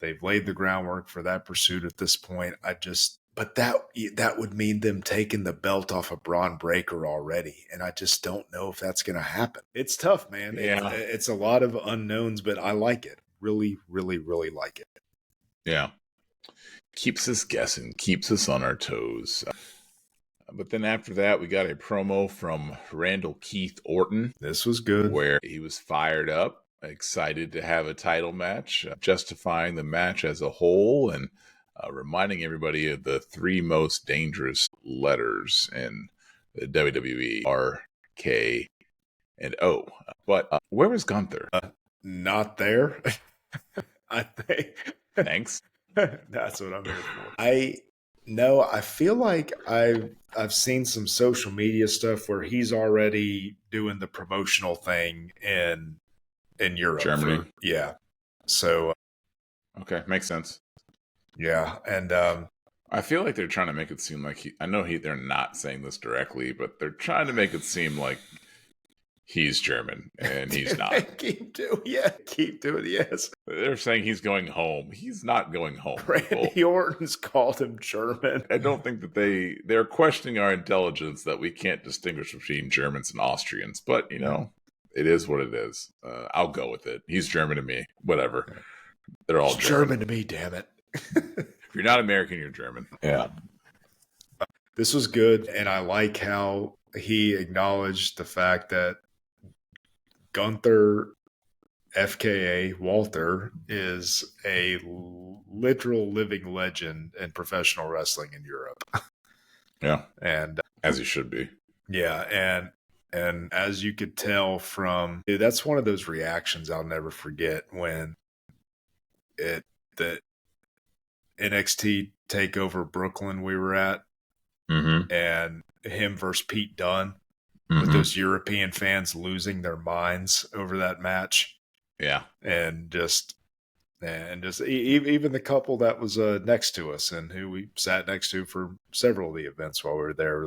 they've laid the groundwork for that pursuit at this point. But that would mean them taking the belt off of Braun Breaker already. And I just don't know if that's going to happen. It's tough, man. Yeah. It's a lot of unknowns, but I like it. Really, really, really like it. Yeah. Keeps us guessing, keeps us on our toes. But then after that, we got a promo from Randall Keith Orton. This was good. Where he was fired up, excited to have a title match, justifying the match as a whole and reminding everybody of the three most dangerous letters in the WWE, R, K, and O. But where was Gunther? Not there. I think. Thanks. That's what I'm here for. I feel like I've seen some social media stuff where he's already doing the promotional thing in Europe. Germany. Yeah. So. Okay, makes sense. Yeah, and I feel like they're trying to make it seem like they're not saying this directly, but they're trying to make it seem like he's German and he's not. Keep doing yes. They're saying he's going home. He's not going home. Randy Orton's called him German. I don't think that they're questioning our intelligence that we can't distinguish between Germans and Austrians, but it is what it is. I'll go with it. He's German to me. Whatever. They're all German to me, damn it. If you're not American, you're German. Yeah. This was good, and I like how he acknowledged the fact that Gunther, FKA Walter, is a literal living legend in professional wrestling in Europe. Yeah. And as he should be. Yeah, and as you could tell from that's one of those reactions I'll never forget when the NXT TakeOver Brooklyn we were at, and him versus Pete Dunne, with those European fans losing their minds over that match. Yeah, and just even the couple that was next to us and who we sat next to for several of the events while we were there,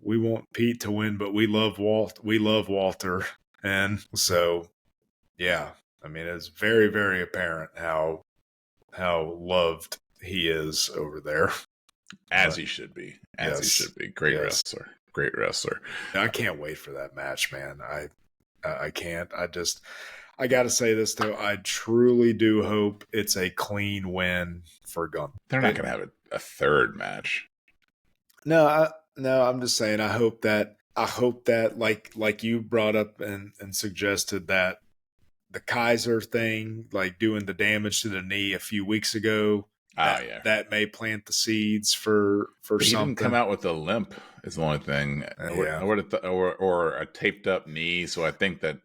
we want Pete to win, but we love Walter, and so yeah. I mean, it's very, very apparent how loved he is over there. As he should be. He should be. Great wrestler. I can't wait for that match, man. I can't. I got to say this, though. I truly do hope it's a clean win for Gunther. They're not going to have a third match. No, I'm just saying I hope that like you brought up and suggested that the Kaiser thing, like doing the damage to the knee a few weeks ago, that may plant the seeds for something. He didn't come out with a limp is the only thing, or a taped up knee. So I think that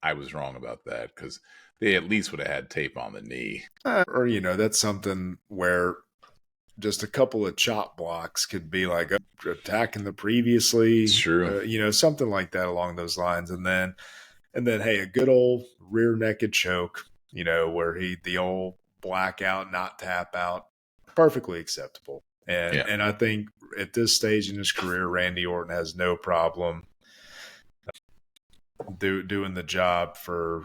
I was wrong about that because they at least would have had tape on the knee. Or that's something where just a couple of chop blocks could be like attacking the previously. It's true. Something like that along those lines, and then And then, hey, a good old rear naked choke, where the old blackout, not tap out, perfectly acceptable. And I think at this stage in his career, Randy Orton has no problem doing the job for,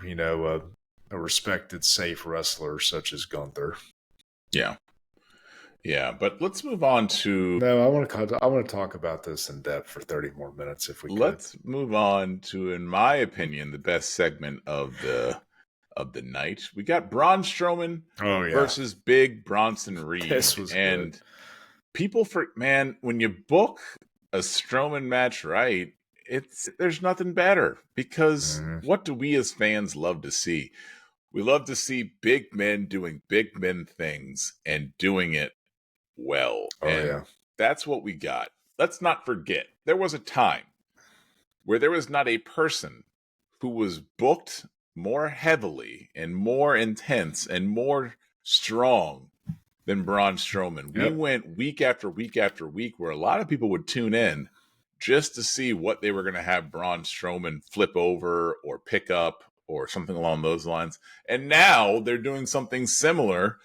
a respected, safe wrestler such as Gunther. Yeah. Yeah, but let's move on to... No, I want to talk about this in depth for 30 more minutes if we could. Let's move on to, in my opinion, the best segment of the night. We got Braun Strowman versus Big Bronson Reed. This was good. People when you book a Strowman match right, there's nothing better, because what do we as fans love to see? We love to see big men doing big men things and doing it well. That's what we got. Let's not forget, there was a time where there was not a person who was booked more heavily and more intense and more strong than Braun Strowman. We went week after week after week where a lot of people would tune in just to see what they were going to have Braun Strowman flip over or pick up or something along those lines. And now they're doing something similar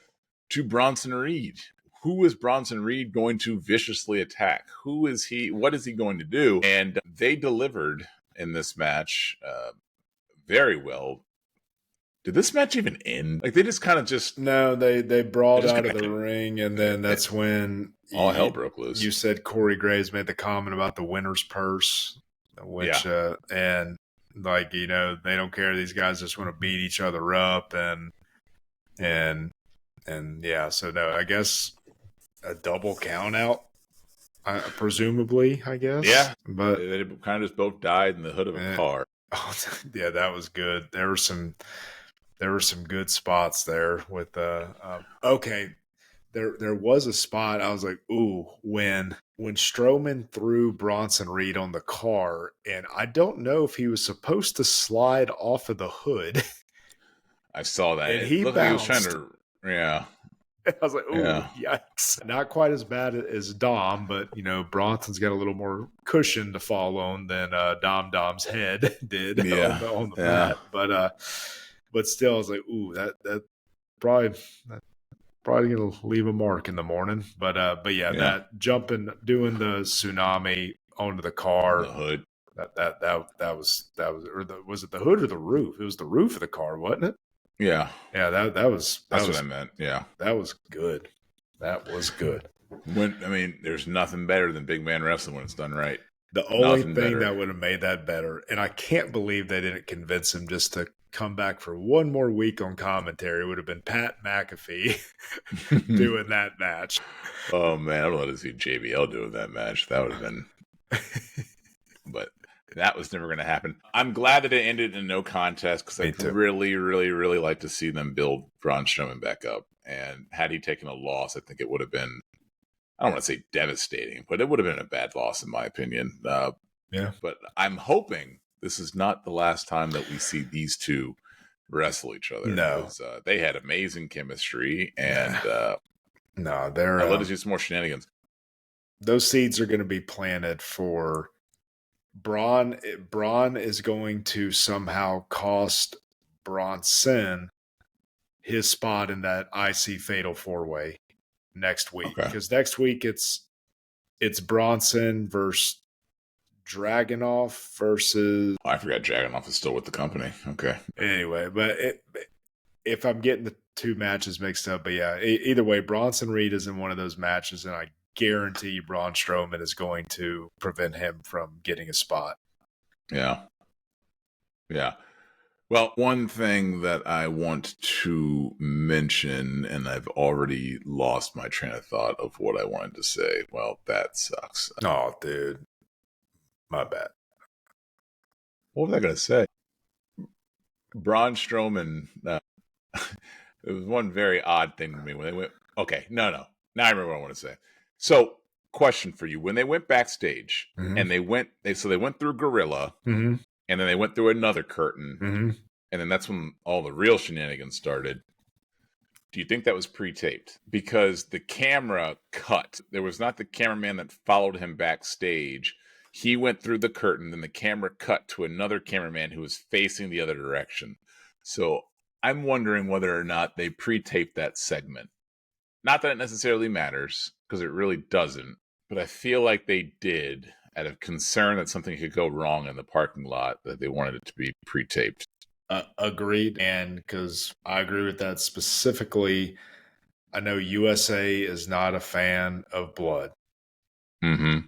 to Bronson Reed. Who is Bronson Reed going to viciously attack? Who is he? What is he going to do? And they delivered in this match very well. Did this match even end? Like, they just kind of No, they brawled out of the ring, and then that's when all hell broke loose. You said Corey Graves made the comment about the winner's purse, which and like, they don't care. These guys just want to beat each other up, and yeah. So no, I guess a double count out, presumably. I guess. Yeah, but they kind of just both died in the hood of a car. Oh, yeah, that was good. There were some good spots there with okay. There was a spot I was like, ooh, when Strowman threw Bronson Reed on the car, and I don't know if he was supposed to slide off of the hood. I saw that. And he bounced. He was trying to, I was like, ooh, yikes. Not quite as bad as Dom, but, Bronson's got a little more cushion to fall on than Dom's head did on the mat. But still, I was like, ooh, that probably going to leave a mark in the morning. But that jumping, doing the tsunami onto the car. The hood. That was was it the hood or the roof? It was the roof of the car, wasn't it? Yeah. Yeah, that's what I meant. Yeah. That was good. That was good. There's nothing better than big man wrestling when it's done right. The only thing that would have made that better, and I can't believe they didn't convince him just to come back for one more week on commentary, would have been Pat McAfee doing that match. Oh, man, I would love to see JBL doing that match. That would have been... But that was never going to happen. I'm glad that it ended in no contest, because I'd really, really, really like to see them build Braun Strowman back up. And had he taken a loss, I think it would have been, I don't want to say devastating, but it would have been a bad loss in my opinion. But I'm hoping this is not the last time that we see these two wrestle each other. No. Because, they had amazing chemistry, and I'd love to see some more shenanigans. Those seeds are going to be planted for Braun. Braun is going to somehow cost Bronson his spot in that IC Fatal 4-Way next week. Because next week it's Bronson versus Dragunov versus... I forgot Dragunov is still with the company. Okay. Anyway, but if I'm getting the two matches mixed up, but yeah, either way, Bronson Reed is in one of those matches, and I guarantee Braun Strowman is going to prevent him from getting a spot. Yeah. Yeah. Well, one thing that I want to mention, and I've already lost my train of thought of what I wanted to say. Well, that sucks. Oh, dude. My bad. What was I going to say? Braun Strowman, it was one very odd thing to me when they went, okay, no. Now I remember what I want to say. So, question for you. When they went backstage, and they went through Gorilla, and then they went through another curtain, and then that's when all the real shenanigans started. Do you think that was pre-taped? Because the camera cut. There was not the cameraman that followed him backstage. He went through the curtain, and the camera cut to another cameraman who was facing the other direction. So I'm wondering whether or not they pre-taped that segment. Not that it necessarily matters, because it really doesn't, but I feel like they did out of concern that something could go wrong in the parking lot, that they wanted it to be pre-taped. Agreed. And because I agree with that specifically, I know USA is not a fan of blood. Mm-hmm.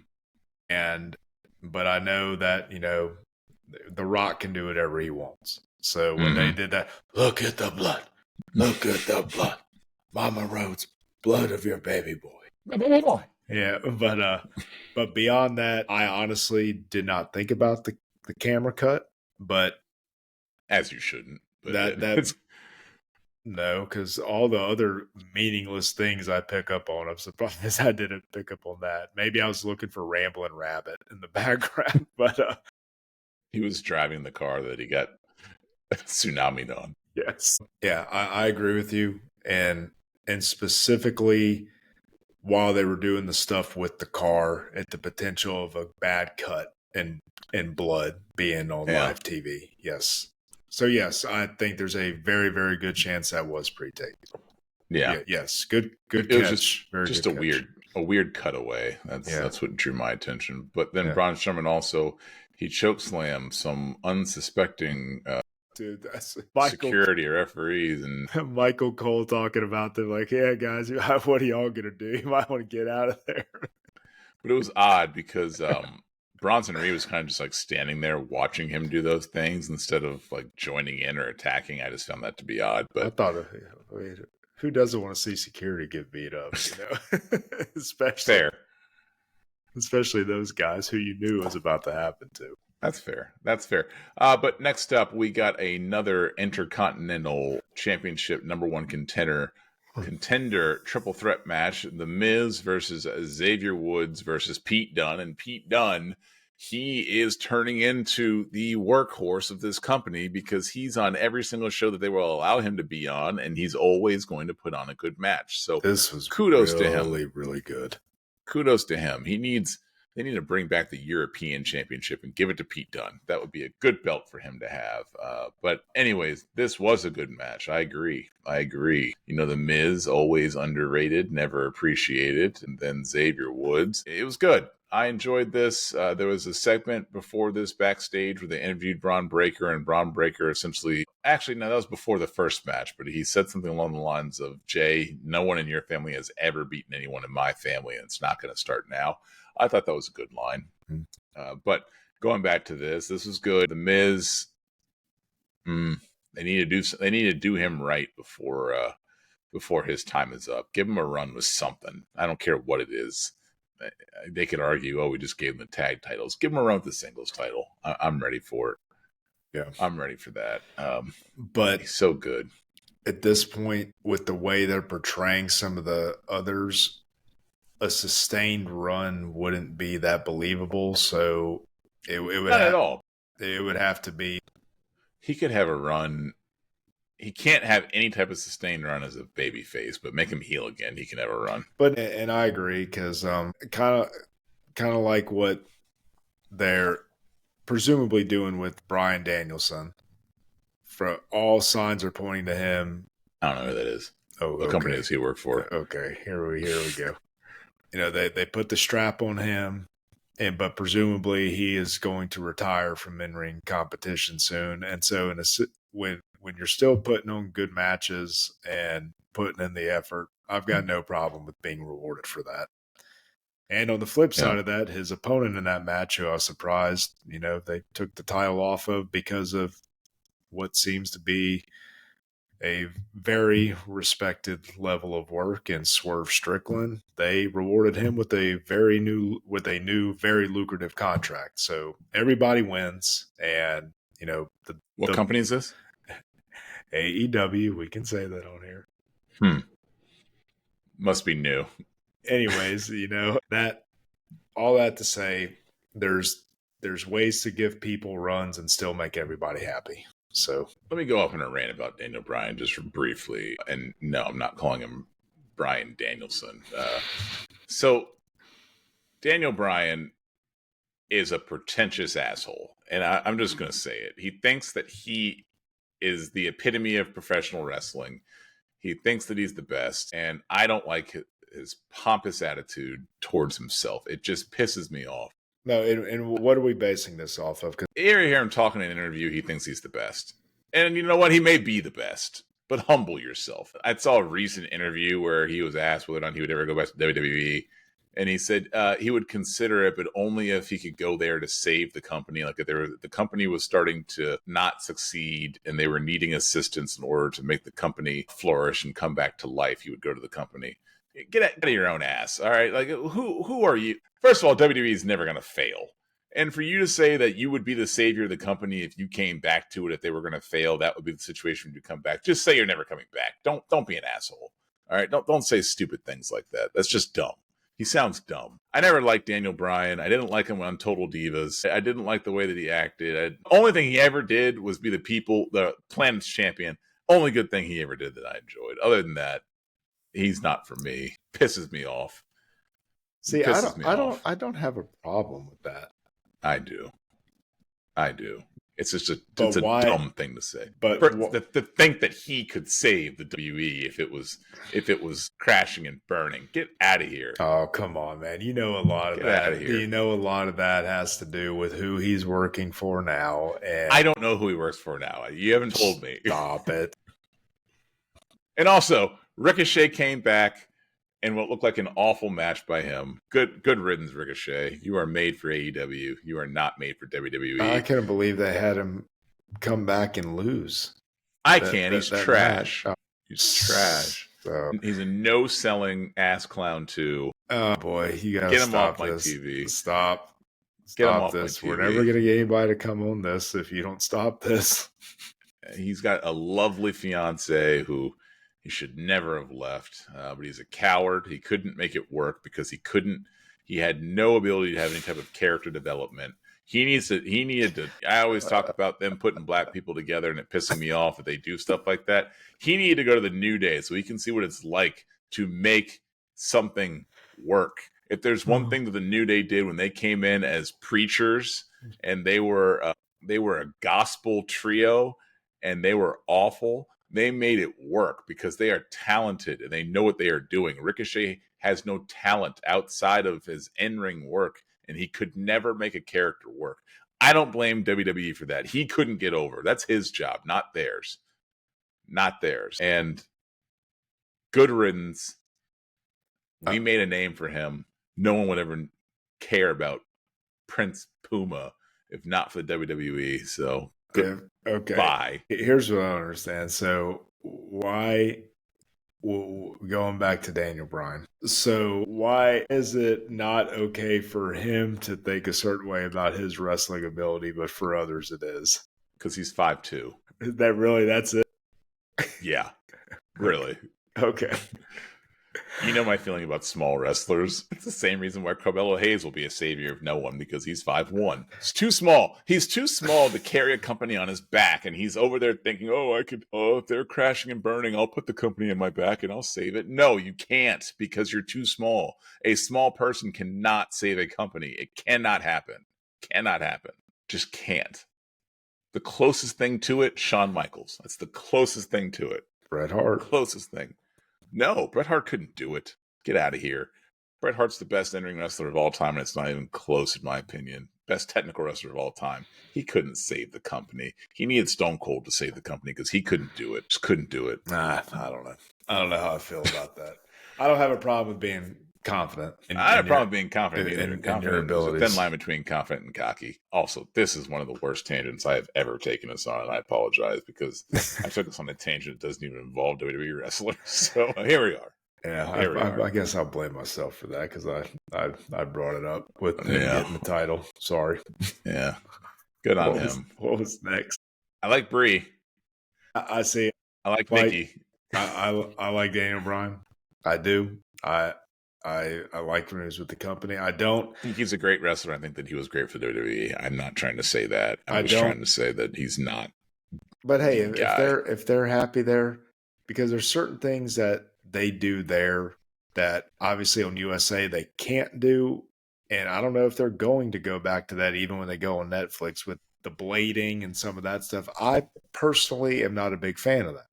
But I know that, The Rock can do whatever he wants. So when they did that, look at the blood. Look at the blood. Mama Rhodes, blood of your baby boy. Yeah, but beyond that, I honestly did not think about the camera cut, but as you shouldn't. But that's no, because all the other meaningless things I pick up on, I'm surprised I didn't pick up on that. Maybe I was looking for Ramblin' Rabbit in the background, but he was driving the car that he got tsunami'd on. Yes. Yeah, I agree with you. And specifically while they were doing the stuff with the car at the potential of a bad cut and blood being on live TV. Yes. So yes, I think there's a very, very good chance that was pre-taped. Yeah. Yes. Good it catch. Was just a weird cutaway. That's what drew my attention. But then Braun Strowman also, he chokeslammed some unsuspecting dude, that's security referees, and Michael Cole talking about them like, yeah, guys, what are y'all gonna do? You might want to get out of there. But it was odd because Bronson Reed was kind of just like standing there watching him do those things instead of like joining in or attacking. I just found that to be odd. But I thought, who doesn't want to see security get beat up? Especially those guys who you knew was about to happen to. That's fair. But next up, we got another Intercontinental Championship #1 contender triple threat match. The Miz versus Xavier Woods versus Pete Dunne. And Pete Dunne, he is turning into the workhorse of this company because he's on every single show that they will allow him to be on, and he's always going to put on a good match. So this was kudos to him. Really good. Kudos to him. They need to bring back the European Championship and give it to Pete Dunne. That would be a good belt for him to have. But anyways, this was a good match. I agree. The Miz, always underrated, never appreciated. And then Xavier Woods. It was good. I enjoyed this. There was a segment before this backstage where they interviewed Braun Breaker, and Braun Breaker essentially... Actually, no, that was before the first match, but he said something along the lines of, Jay, no one in your family has ever beaten anyone in my family, and it's not going to start now. I thought that was a good line. But going back to this was good. The Miz, they need to do him right before his time is up. Give him a run with something. I don't care what it is. They could argue, we just gave him the tag titles. Give him a run with the singles title. I'm ready for it. Yeah, I'm ready for that. But he's so good at this point with the way they're portraying some of the others. A sustained run wouldn't be that believable, so it would not at all. It would have to be. He could have a run. He can't have any type of sustained run as a babyface, but make him heel again. He can have a run. And I agree because kind of like what they're presumably doing with Bryan Danielson. For all signs are pointing to him. I don't know who that is. What company does he work for? Okay, here we go. They put the strap on him, but presumably he is going to retire from in-ring competition soon. And so when you're still putting on good matches and putting in the effort, I've got no problem with being rewarded for that. And on the flip side of that, his opponent in that match, who I was surprised, they took the title off of because of what seems to be a very respected level of work in Swerve Strickland. They rewarded him with a new, very lucrative contract. So everybody wins. And, what company is this? AEW. We can say that on here. Must be new. Anyways, all that to say, there's ways to give people runs and still make everybody happy. So let me go off on a rant about Daniel Bryan just briefly. And no, I'm not calling him Bryan Danielson. So Daniel Bryan is a pretentious asshole. And I'm just going to say it. He thinks that he is the epitome of professional wrestling. He thinks that he's the best. And I don't like his pompous attitude towards himself. It just pisses me off. No, and what are we basing this off of? You hear him talking in an interview, he thinks he's the best. And you know what? He may be the best, but humble yourself. I saw a recent interview where he was asked whether or not he would ever go back to WWE. And he said he would consider it, but only if he could go there to save the company. Like if the company was starting to not succeed and they were needing assistance in order to make the company flourish and come back to life, he would go to the company. Get out of your own ass, all right? Like who are you? First of all, WWE is never going to fail. And for you to say that you would be the savior of the company if you came back to it, if they were going to fail, that would be the situation when you come back. Just say you're never coming back. Don't be an asshole. All right? Don't say stupid things like that. That's just dumb. He sounds dumb. I never liked Daniel Bryan. I didn't like him on Total Divas. I didn't like the way that he acted. The only thing he ever did was be the planet's champion. Only good thing he ever did that I enjoyed. Other than that, he's not for me. Pisses me off. See, I don't have a problem with that. I do. It's just a dumb thing to say. But to think that he could save the WWE if it was crashing and burning. Get out of here. Oh, come on, man. You know a lot of that. You know a lot of that has to do with who he's working for now. And I don't know who he works for now. You haven't told me. Stop it. And also, Ricochet came back in what looked like an awful match by him. Good riddance, Ricochet. You are made for AEW. You are not made for WWE. I couldn't believe they had him come back and lose. I can't. He's trash. He's trash. He's a no-selling ass clown, too. Oh, boy. You got to get him off my this. TV. Stop Get him off this. My TV. We're never going to get anybody to come on this if you don't stop this. He's got a lovely fiance who he should never have left, but he's a coward. He couldn't make it work because he had no ability to have any type of character development. He needed to, I always talk about them putting black people together and it pissing me off that they do stuff like that. He needed to go to the New Day so he can see what it's like to make something work. If there's one thing that the New Day did when they came in as preachers and they were a gospel trio and they were awful, they made it work because they are talented and they know what they are doing. Ricochet has no talent outside of his in-ring work, and he could never make a character work. I don't blame WWE for that. He couldn't get over. That's his job, not theirs. Not theirs. And good riddance. We made a name for him. No one would ever care about Prince Puma if not for the WWE. So okay. Bye. Here's what I don't understand. So why, going back to Daniel Bryan, so why is it not okay for him to think a certain way about his wrestling ability, but for others it is? Because he's 5'2". Is that really, that's it? Yeah, really. Okay. You know my feeling about small wrestlers. It's the same reason why Carmelo Hayes will be a savior of no one, because he's 5'1". He's too small. He's too small to carry a company on his back, and he's over there thinking, if they're crashing and burning, I'll put the company on my back and I'll save it. No, you can't, because you're too small. A small person cannot save a company. It cannot happen. Cannot happen. Just can't. The closest thing to it, Shawn Michaels. That's the closest thing to it. Bret Hart. Closest thing. No, Bret Hart couldn't do it. Get out of here. Bret Hart's the best in-ring wrestler of all time, and it's not even close, in my opinion. Best technical wrestler of all time. He couldn't save the company. He needed Stone Cold to save the company because he couldn't do it. Just couldn't do it. I don't know. I don't know how I feel about that. I don't have a problem with being confident. I have a problem being confident in your abilities. There's a thin line between confident and cocky. Also, this is one of the worst tangents I have ever taken us on, and I apologize because I took us on a tangent that doesn't even involve WWE wrestlers. So here we are. Yeah, I guess I'll blame myself for that because I brought it up with him getting the title. Sorry. Yeah. Good on him. What was next? I like Brie. I see. I like Nikki. I like Daniel Bryan. I do. I like when he was with the company. I think he's a great wrestler. I think that he was great for WWE. I'm not trying to say that. I'm just trying to say that he's not. But hey, if they're happy there, because there's certain things that they do there that obviously on USA they can't do, And I don't know if they're going to go back to that even when they go on Netflix with the blading and some of that stuff. I personally am not a big fan of that.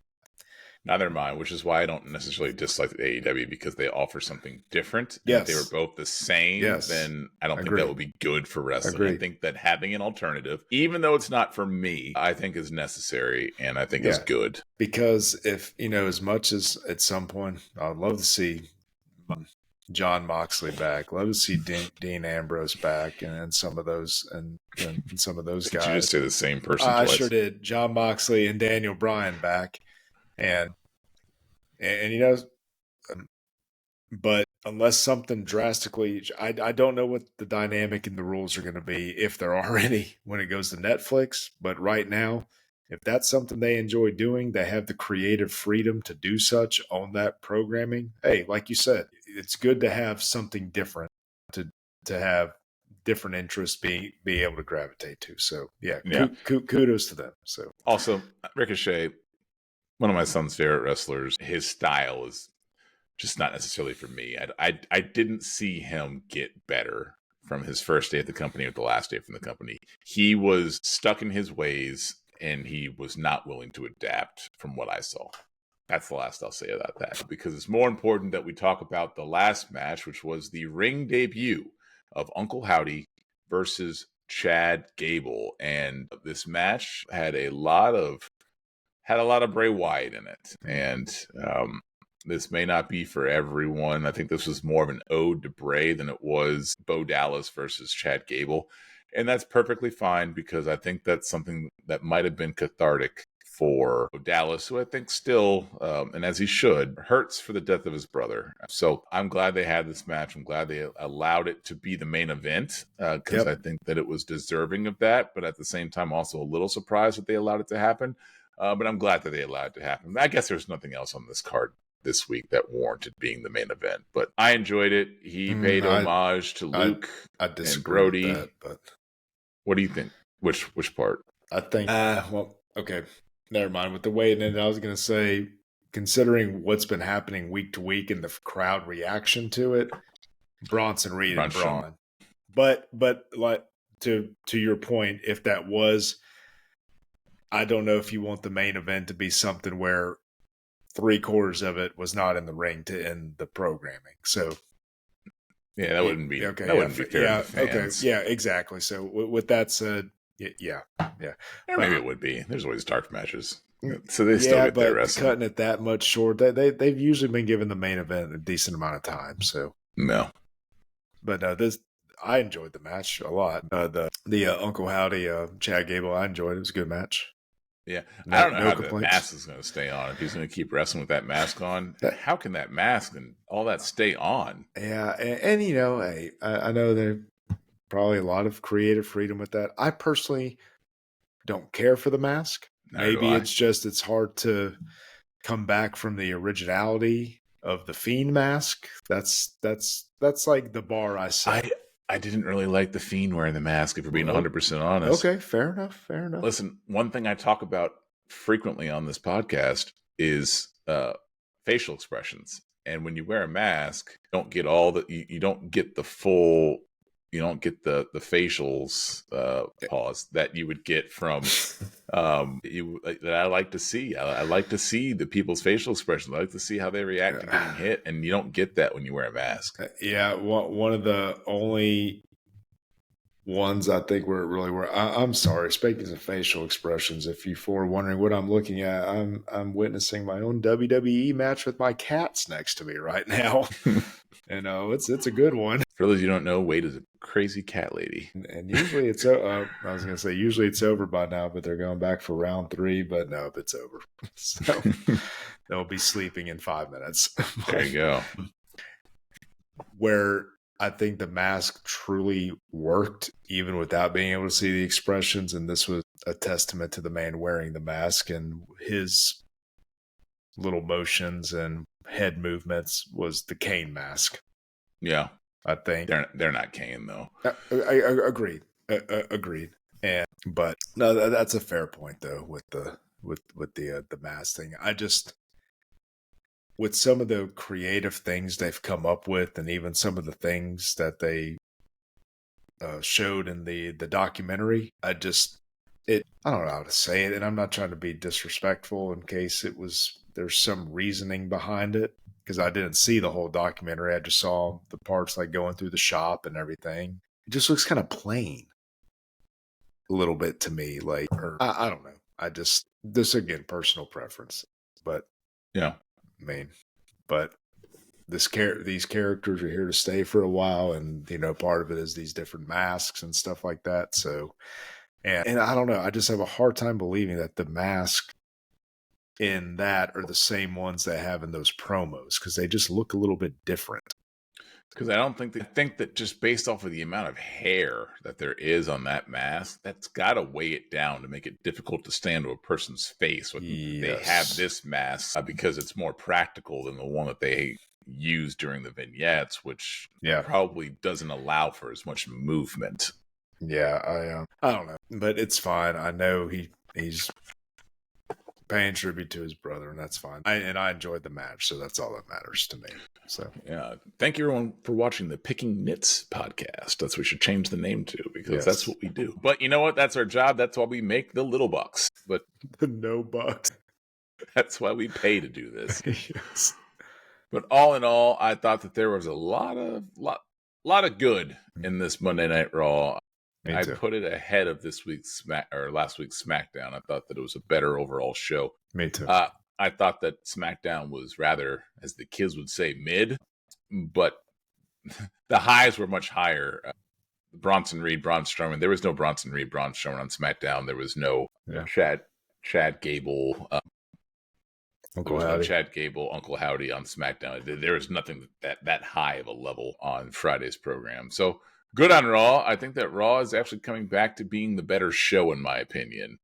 Neither am I, which is why I don't necessarily dislike the AEW, because they offer something different. And if they were Yes. both the same, Yes. then I don't think Agreed. that would be good for wrestling. Agreed. I think that having an alternative, even though it's not for me, I think is necessary and I think is good. Because if, as much as at some point I'd love to see John Moxley back, love to see Dean Ambrose back, and some of those and some of those guys. Did you just say the same person I twice? sure did. John Moxley and Daniel Bryan back. And but unless something drastically, I don't know what the dynamic and the rules are going to be, if there are any, when it goes to Netflix. But right now, if that's something they enjoy doing, they have the creative freedom to do such on that programming. Hey, like you said, it's good to have something different, to have different interests be able to gravitate to. So yeah. Kudos to them. So also, Ricochet, one of my son's favorite wrestlers, his style is just not necessarily for me. I didn't see him get better from his first day at the company or the last day from the company. He was stuck in his ways, and he was not willing to adapt from what I saw. That's the last I'll say about that, because it's more important that we talk about the last match, which was the ring debut of Uncle Howdy versus Chad Gable. And this match had a lot of Bray Wyatt in it. And this may not be for everyone. I think this was more of an ode to Bray than it was Bo Dallas versus Chad Gable. And that's perfectly fine, because I think that's something that might have been cathartic for Dallas, who I think still, and as he should, hurts for the death of his brother. So I'm glad they had this match. I'm glad they allowed it to be the main event, because I think that it was deserving of that. But at the same time, also a little surprised that they allowed it to happen. But I'm glad that they allowed it to happen. I guess there's nothing else on this card this week that warranted being the main event, but I enjoyed it. He paid homage to Luke and Brody. That, but what do you think? Which part? I think. Okay, never mind. With the way it ended, I was going to say, considering what's been happening week to week and the crowd reaction to it, Bronson Reed and Braun. But like to your point, if that was, I don't know if you want the main event to be something where 3/4 of it was not in the ring to end the programming. So yeah, that wouldn't be okay. That wouldn't be fair to the fans. Okay, yeah, exactly. So with that said, yeah. Or maybe it would be. There's always dark matches, so they still get their wrestling. Cutting it that much short, they've usually been given the main event a decent amount of time. So no, but I enjoyed the match a lot. The Uncle Howdy, Chad Gable, I enjoyed it. It was a good match. Yeah, I don't know how the mask is going to stay on. If he's going to keep wrestling with that mask on, how can that mask and all that stay on? Yeah, and hey, I know there's probably a lot of creative freedom with that. I personally don't care for the mask. Maybe it's hard to come back from the originality of the Fiend mask. That's like the bar I set. I didn't really like the Fiend wearing the mask, if we're being 100% honest. Okay, fair enough. Listen, one thing I talk about frequently on this podcast is facial expressions. And when you wear a mask, you don't get you don't get the full, you don't get the facials pause that you would get from that I like to see. I like to see the people's facial expressions. I like to see how they react to getting hit, and you don't get that when you wear a mask. Yeah, one of the only ones I think where it really were. I'm sorry. Speaking of facial expressions, if you were wondering what I'm looking at, I'm witnessing my own WWE match with my cats next to me right now. And it's a good one. For those you don't know, Wade is a crazy cat lady. And usually it's I was going to say usually it's over by now, but they're going back for round 3. But no, it's over. So they'll be sleeping in 5 minutes. There you go. Where I think the mask truly worked, even without being able to see the expressions, and this was a testament to the man wearing the mask and his little motions and head movements, was the Kane mask. Yeah, I think they're not Kane though. I agreed. Agreed. But no, that's a fair point though with the mask thing. I just, with some of the creative things they've come up with, and even some of the things that they showed in the documentary. I don't know how to say it, and I'm not trying to be disrespectful in case there's some reasoning behind it, because I didn't see the whole documentary. I just saw the parts like going through the shop and everything. It just looks kind of plain a little bit to me. Like, or I don't know. This again, personal preference, but yeah, I mean, but these characters are here to stay for a while, and part of it is these different masks and stuff like that. So, and I don't know, I just have a hard time believing that the masks in that are the same ones they have in those promos, because they just look a little bit different. Because I think that just based off of the amount of hair that there is on that mask, that's got to weigh it down to make it difficult to stand to a person's face. Yes. They have this mask because it's more practical than the one that they use during the vignettes, which probably doesn't allow for as much movement. Yeah, I don't know, but it's fine. I know he's paying tribute to his brother, and that's fine. I enjoyed the match, so that's all that matters to me. So yeah, thank you everyone for watching the Picking Nits podcast. That's what we should change the name to, because that's what we do. But you know what? That's our job. That's why we make the little bucks. But the no bucks. That's why we pay to do this. Yes. But all in all, I thought that there was a lot of good in this Monday Night Raw. I put it ahead of last week's SmackDown. I thought that it was a better overall show. Me too. I thought that SmackDown was rather, as the kids would say, mid, but the highs were much higher. Bronson Reed, Braun Strowman. There was no Bronson Reed, Braun Strowman on SmackDown. There was no Chad Gable. Chad Gable, Uncle Howdy on SmackDown. There was nothing that high of a level on Friday's program. So good on Raw. I think that Raw is actually coming back to being the better show, in my opinion.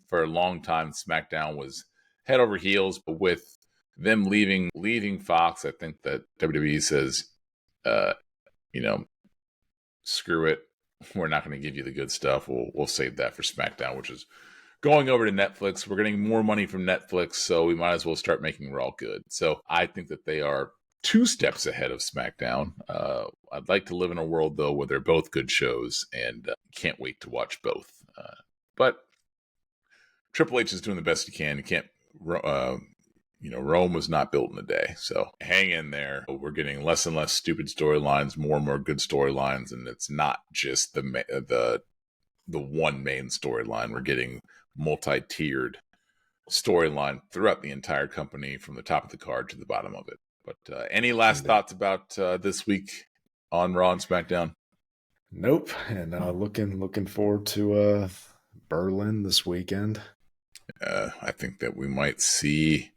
For a long time, SmackDown was head over heels, but with them leaving Fox, I think that WWE says, screw it. We're not going to give you the good stuff. We'll save that for SmackDown, which is going over to Netflix. We're getting more money from Netflix, so we might as well start making Raw good. So I think that they are 2 steps ahead of SmackDown. I'd like to live in a world, though, where they're both good shows, and can't wait to watch both. But Triple H is doing the best he can. You can't, Rome was not built in a day. So hang in there. We're getting less and less stupid storylines, more and more good storylines, and it's not just the one main storyline. We're getting multi-tiered storyline throughout the entire company, from the top of the card to the bottom of it. But any last thoughts about this week on Raw and SmackDown? Nope. And looking forward to Berlin this weekend. I think that we might see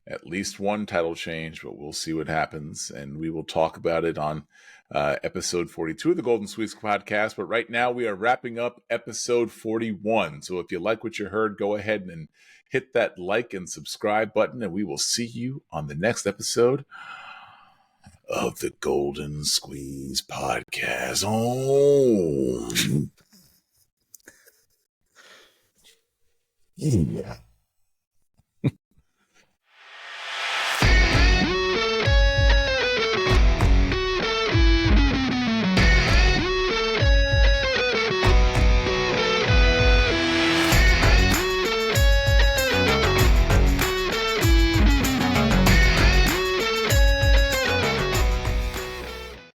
at least one title change, but we'll see what happens, and we will talk about it on episode 42 of the Golden Sweets podcast. But right now we are wrapping up episode 41. So if you like what you heard, go ahead and hit that like and subscribe button, and we will see you on the next episode of the Golden Squeeze podcast. Oh, yeah.